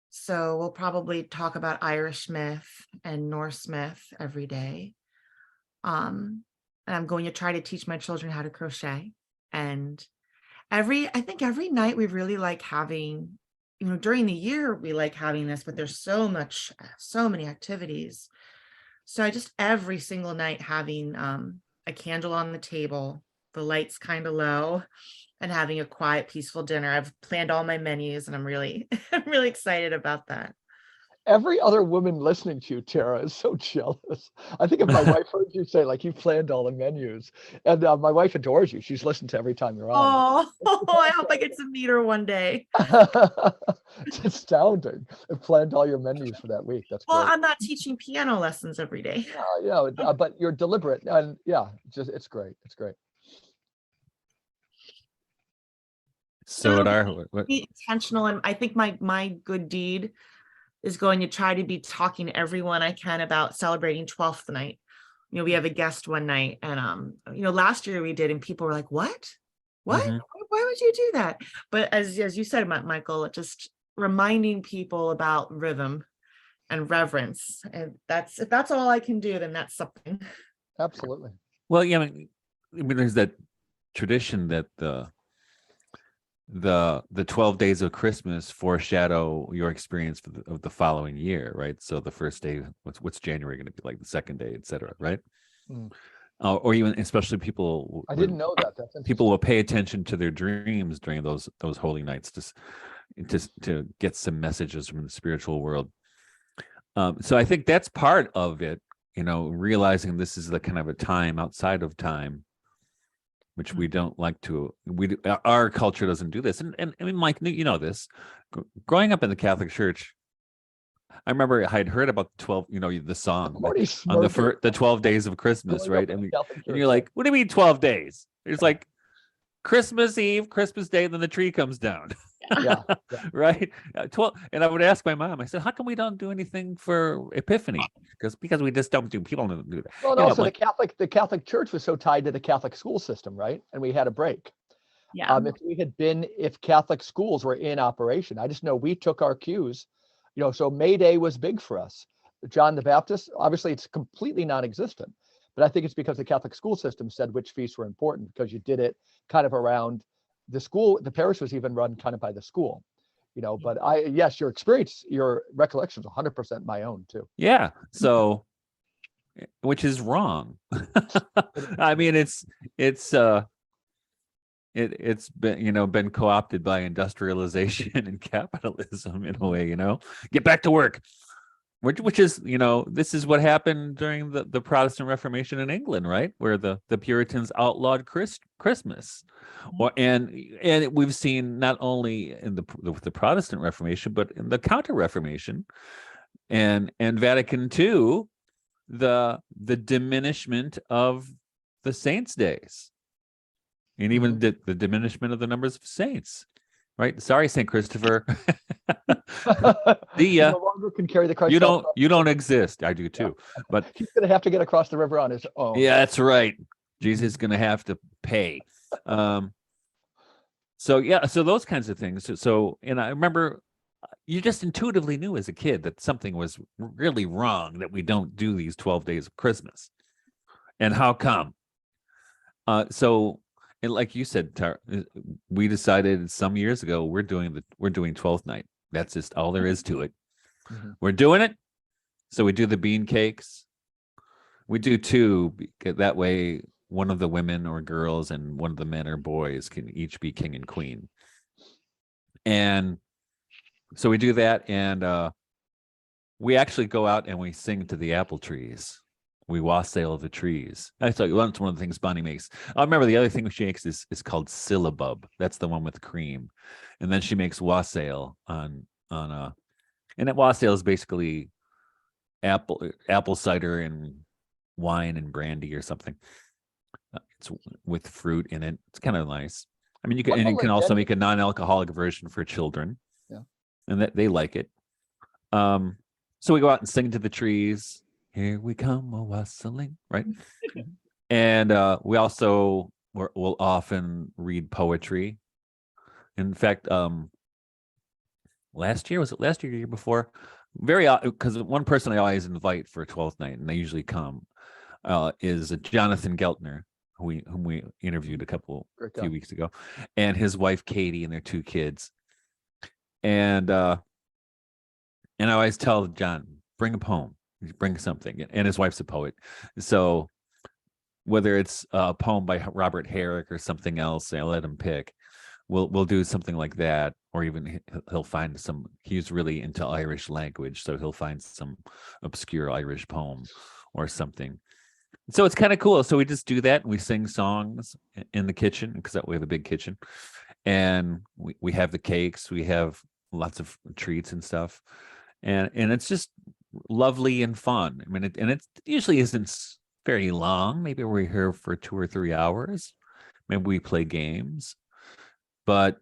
So we'll probably talk about Irish myth and Norse myth every day. And I'm going to try to teach my children how to crochet. And I think every night we really like having, during the year we like having this, but there's so many activities. So I just every single night having a candle on the table, the lights kind of low, and having a quiet, peaceful dinner. I've planned all my menus and I'm really excited about that. Every other woman listening to you, Tara, is so jealous. I think if my wife heard you say, like, you planned all the menus, and my wife adores you. She's listened to every time you're on. Oh, I hope I get to meet her one day. It's astounding. I planned all your menus for that week. That's well, great. I'm not teaching piano lessons every day. But you're deliberate, and it's great. It's great. So be intentional, and I think my good deed is going to try to be talking to everyone I can about celebrating 12th night. We have a guest one night, and last year we did, and people were like, "What? Mm-hmm. Why would you do that?" But as you said, Michael, just reminding people about rhythm and reverence, and if that's all I can do, then that's something. Absolutely. Well, yeah, I mean, there's that tradition that the 12 days of Christmas foreshadow your experience of the following year, right? So the first day, what's January going to be like? The second day, etc., right? Or even especially people. I didn't know that. That's people will pay attention to their dreams during those holy nights to get some messages from the spiritual world. So I think that's part of it. Realizing this is the kind of a time outside of time, which we don't like to. Our culture doesn't do this, and I mean, Mike, this. Growing up in the Catholic Church, I remember I had heard about the 12, the song on the 12 days of Christmas, right? And you're like, what do you mean 12 days? It's like Christmas Eve, Christmas Day, then the tree comes down. Yeah. Right. 12, and I would ask my mom, I said, how come we don't do anything for Epiphany? Because we just don't do, people don't do that. Well, and also the Catholic Church was so tied to the Catholic school system, right? And we had a break. Yeah. If Catholic schools were in operation, I just know we took our cues, so May Day was big for us. John the Baptist, obviously it's completely non-existent, but I think it's because the Catholic school system said which feasts were important, because you did it kind of around the school. The parish was even run kind of by the school, but yes, your experience, your recollection is 100% my own too. Yeah. So, which is wrong. I mean, it's been co-opted by industrialization and capitalism in a way, get back to work, which is, this is what happened during the Protestant Reformation in England, right? Where the Puritans outlawed Christmas. And we've seen not only in the Protestant Reformation, but in the Counter-Reformation and Vatican II, the diminishment of the saints' days. And even the diminishment of the numbers of saints, right? Sorry, Saint Christopher. You no longer can carry the Christ. You don't exist. I do too. Yeah. But he's going to have to get across the river on his own. Yeah, that's right. Jesus is going to have to pay. So those kinds of things. So, and I remember you just intuitively knew as a kid that something was really wrong, that we don't do these 12 days of Christmas. And how come? And like you said, we decided some years ago we're doing 12th night. That's just all there is to it. Mm-hmm. We're doing it. So we do the bean cakes. We do 2. That way, one of the women or girls and one of the men or boys can each be king and queen. And so we do that, and we actually go out and we sing to the apple trees. We wassail the trees. I tell you, that's one of the things Bonnie makes. I remember the other thing she makes is called syllabub. That's the one with cream, and then she makes wassail and that wassail is basically apple cider and wine and brandy or something. It's with fruit in it. It's kind of nice. I mean, you can also make a non-alcoholic version for children. Yeah, and that they like it. So we go out and sing to the trees. Here we come a wassailing, right? And we also will often read poetry. In fact, last year, the year before? Because one person I always invite for 12th night, and they usually come, is Jonathan Geltner, whom we interviewed a few weeks ago, and his wife Katie and their 2 kids. And I always tell John, bring a poem. Bring something, and his wife's a poet, so whether it's a poem by Robert Herrick or something else, I'll let him pick. We'll do something like that, or even he'll find some. He's really into Irish language, so he'll find some obscure Irish poem or something. So it's kind of cool. So we just do that, and we sing songs in the kitchen, because we have a big kitchen, and we have the cakes, we have lots of treats and stuff, and it's just lovely and fun. I mean, it usually isn't very long. Maybe we're here for 2 or 3 hours. Maybe we play games, but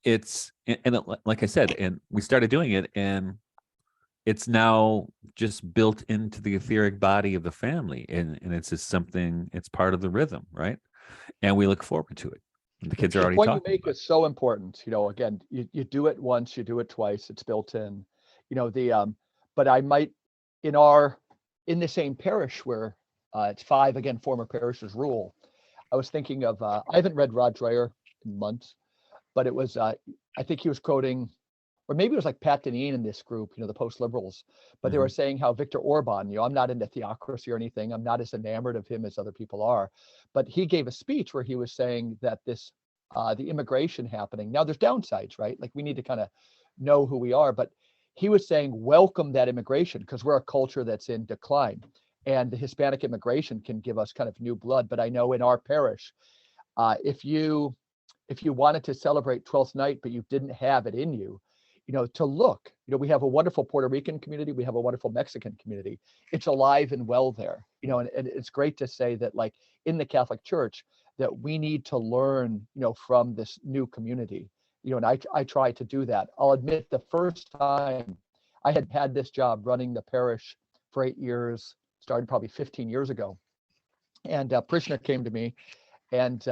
like I said, and we started doing it, and it's now just built into the etheric body of the family, and it's just something. It's part of the rhythm, right? And we look forward to it. The kids are already talking. The point you make is so important. Again, you do it once, you do it twice. It's built in. But I might, in the same parish where it's 5, again, former parishes rule, I was thinking of, I haven't read Rod Dreher in months, but it was, I think he was quoting, or maybe it was like Pat Deneen in this group, the post-liberals, but they were saying how Viktor Orban, I'm not into theocracy or anything. I'm not as enamored of him as other people are, but he gave a speech where he was saying that this, the immigration happening, now there's downsides, right? Like we need to kind of know who we are, but he was saying, welcome that immigration, because we're a culture that's in decline, and the Hispanic immigration can give us kind of new blood. But I know in our parish, if you wanted to celebrate 12th night, but you didn't have it in you, to look, we have a wonderful Puerto Rican community. We have a wonderful Mexican community. It's alive and well there, and it's great to say that, like in the Catholic Church, that we need to learn, from this new community. And I try to do that. I'll admit the first time I had this job running the parish for 8 years, started probably 15 years ago. And a parishioner came to me, and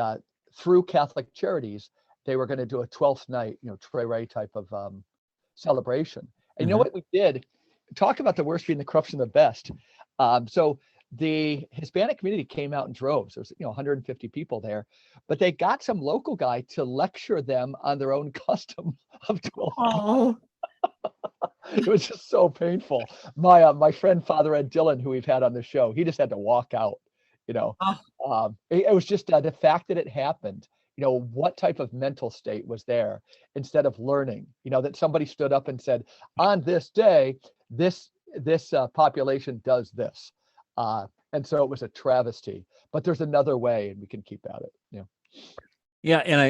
through Catholic Charities, they were going to do a 12th night, Trey type of celebration. And you know what we did? Talk about the worst being the corruption of the best. So the Hispanic community came out in droves. There's 150 people there, but they got some local guy to lecture them on their own custom of 12. Oh, It was just so painful. My friend Father Ed Dillon, who we've had on the show, he just had to walk out. It was just the fact that it happened. What type of mental state was there instead of learning? That somebody stood up and said, on this day, this population does this. And so it was a travesty, but there's another way and we can keep at it. Yeah. And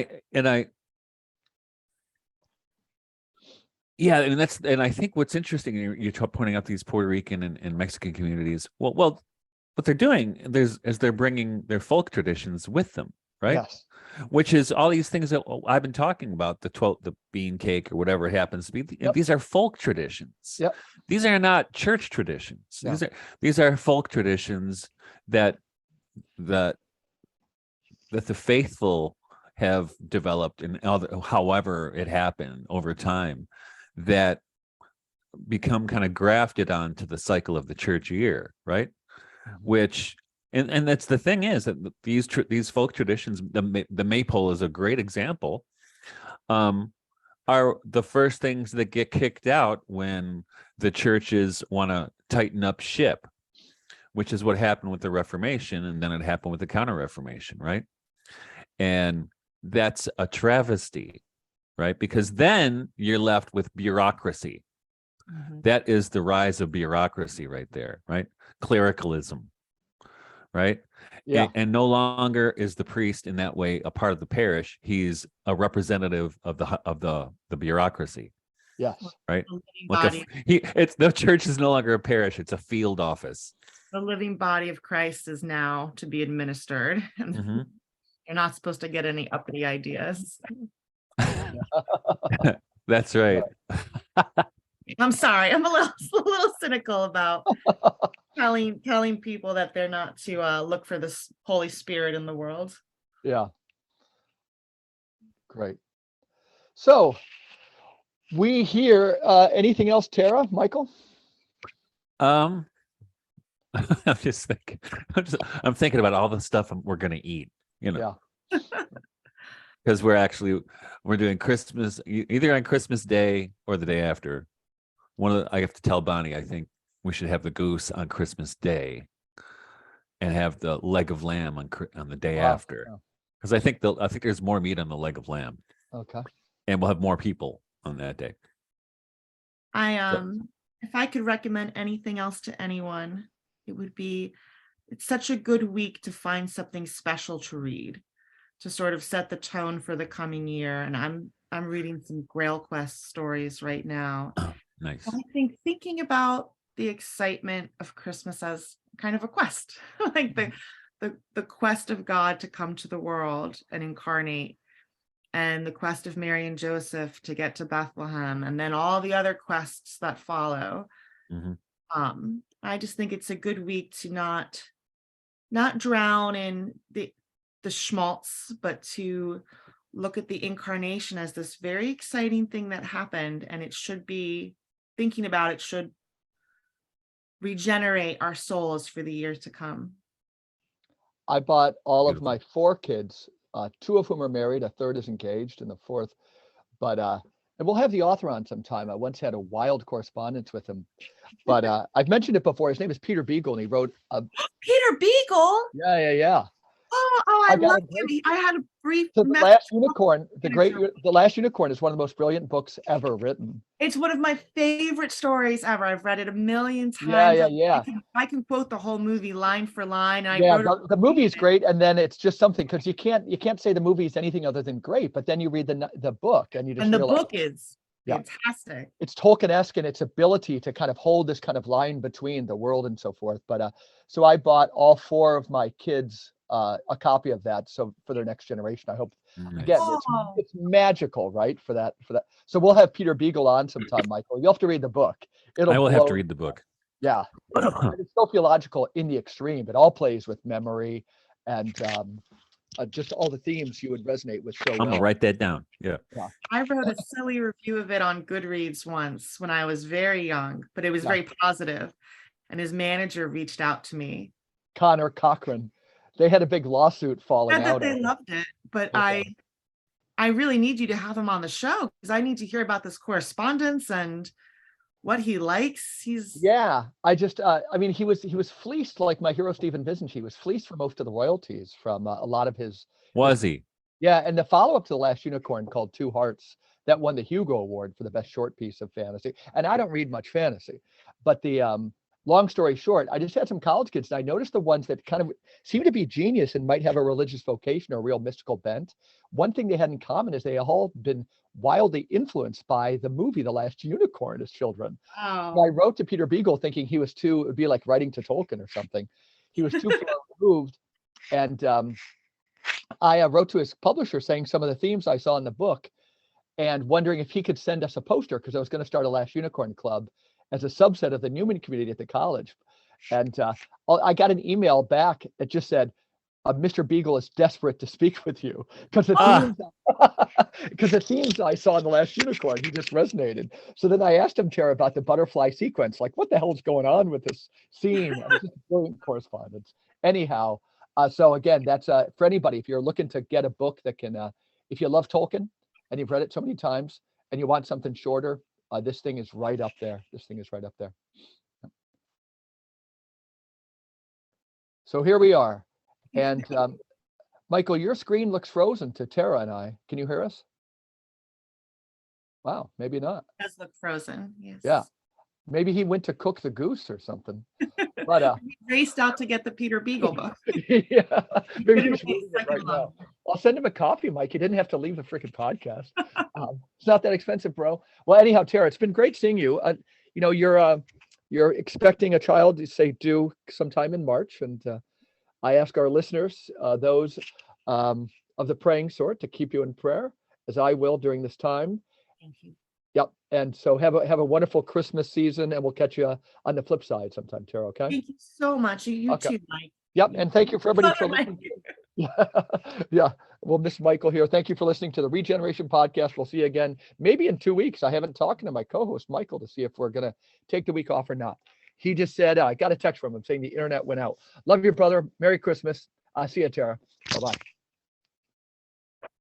I think what's interesting, you're pointing out these Puerto Rican and Mexican communities. Well, what they're doing is they're bringing their folk traditions with them, right? Yes. Which is all these things that I've been talking about, the bean cake or whatever it happens to be. Yep. These are folk traditions. Yep. These are not church traditions. No. These are folk traditions that the faithful have developed, and however it happened over time, that become kind of grafted onto the cycle of the church year, right? Which and that's the thing, is that these folk traditions, the maypole is a great example, are the first things that get kicked out when the churches want to tighten up ship, which is what happened with the Reformation, and then it happened with the Counter-Reformation, right? And that's a travesty, right? Because then you're left with bureaucracy. mhm. That is the rise of bureaucracy right there, right? Clericalism, right? Yeah. And no longer is the priest in that way a part of the parish. He's a representative of the bureaucracy, Yes. right? The living Like body, it's the church is no longer a parish; it's a field office. the living body of Christ is now to be administered, and Mhm. you're not supposed to get any uppity ideas. That's right. I'm sorry, I'm a little cynical about telling people that they're not to look for this Holy Spirit in the world. Yeah. Great. So we hear anything else, Tara, Michael? I'm just thinking. I'm thinking about all the stuff we're going to eat. Yeah. Because we're doing Christmas either on Christmas Day or the day after. I have to tell Bonnie, I think we should have the goose on Christmas Day and have the leg of lamb on the day Wow. after. Because I think there's more meat on the leg of lamb, Okay. and we'll have more people on that day. If I could recommend anything else to anyone, it would be, it's such a good week to find something special to read, to sort of set the tone for the coming year. And I'm reading some Grail Quest stories right now. Nice. I think thinking about the excitement of Christmas as kind of a quest, like the quest of God to come to the world and incarnate, and the quest of Mary and Joseph to get to Bethlehem, and then all the other quests that follow. Mhm. I just think it's a good week to not drown in the schmaltz, but to look at the incarnation as this very exciting thing that happened, and it should be, thinking about it should regenerate our souls for the years to come. I bought all of Beautiful. my 4 kids, 2 of whom are married, a third is engaged, and the fourth. But and we'll have the author on sometime. I once had a wild correspondence with him. But I've mentioned it before. His name is Peter Beagle, and he wrote Peter Beagle. Yeah. Oh, I I got love a him. I had a brief. So The message. Last Unicorn, The Last Unicorn is one of the most brilliant books ever written. It's one of my favorite stories ever. I've read it a million times. Yeah. I can quote the whole movie line for line. And Yeah, I wrote the movie is great, and then it's just something, because you can't say the movie is anything other than great, but then you read the book and you just and the realize book is Yeah. fantastic. it's Tolkien-esque in its ability to kind of hold this kind of line between the world and so forth. But so I bought all 4 of my kids a copy of that. So for their next generation, I hope. Nice. Again, Oh. it's magical, right? For that. So we'll have Peter Beagle on sometime, Michael. You'll have to read the book. I will have to read the book. Yeah, and it's sociological in the extreme. It all plays with memory and just all the themes you would resonate with so I'm well. gonna write that down. Yeah. I wrote a silly review of it on Goodreads once when I was very young, but it was Yeah. very positive. And his manager reached out to me. Connor Cochran, they had a big lawsuit falling Said that out. they over it. loved it, but Okay. I really need you to have him on the show because I need to hear about this correspondence and what he likes. Yeah, I mean, he was fleeced like my hero Stephen Bizenchi. He was fleeced for most of the royalties from a lot of his. Was he? Yeah, and the follow-up to The Last Unicorn called Two Hearts that won the Hugo Award for the best short piece of fantasy. And I don't read much fantasy, but the long story short, I just had some college kids and I noticed the ones that kind of seem to be genius and might have a religious vocation or a real mystical bent. One thing they had in common is they all been wildly influenced by the movie The Last Unicorn as children. And I wrote to Peter Beagle thinking he was too, it would be like writing to Tolkien or something. He was too far removed. And I wrote to his publisher saying some of the themes I saw in the book and wondering if he could send us a poster because I was going to start a Last Unicorn Club as a subset of the Newman community at the college. And I got an email back that just said, Mr. Beagle is desperate to speak with you because the themes I saw in The Last Unicorn, he just resonated. So then I asked him, Tara, about the butterfly sequence. Like, what the hell's going on with this scene? And it's just brilliant correspondence. Anyhow, so again, that's for anybody, if you're looking to get a book that can, if you love Tolkien and you've read it so many times and you want something shorter, this thing is right up there. So here we are. And Michael, your screen looks frozen to Tara and I. Can you hear us? Wow, maybe not. It does look frozen. Yes. Yeah. Maybe he went to cook the goose or something. But he raced out to get the Peter Beagle book. yeah, maybe Couldn't he's wait reading a it second right now. longer. I'll send him a copy, Mike. You didn't have to leave the freaking podcast. It's not that expensive, bro. Well, anyhow, Tara, it's been great seeing you. You know, you're expecting a child, you say due sometime in March, and I ask our listeners, those of the praying sort, to keep you in prayer, as I will during this time. Thank you. Yep. And so have a wonderful Christmas season, and we'll catch you on the flip side sometime, Tara. Okay. Thank you so much. You Okay. too, Mike. Yep. And thank you for everybody for Mike. listening. Yeah. We'll miss Michael here. Thank you for listening to the Regeneration Podcast. We'll see you again maybe in 2 weeks. I haven't talked to my co-host Michael to see if we're gonna take the week off or not. He just said I got a text from him saying the internet went out. Love you, brother. Merry Christmas. See you, Tara. Bye-bye.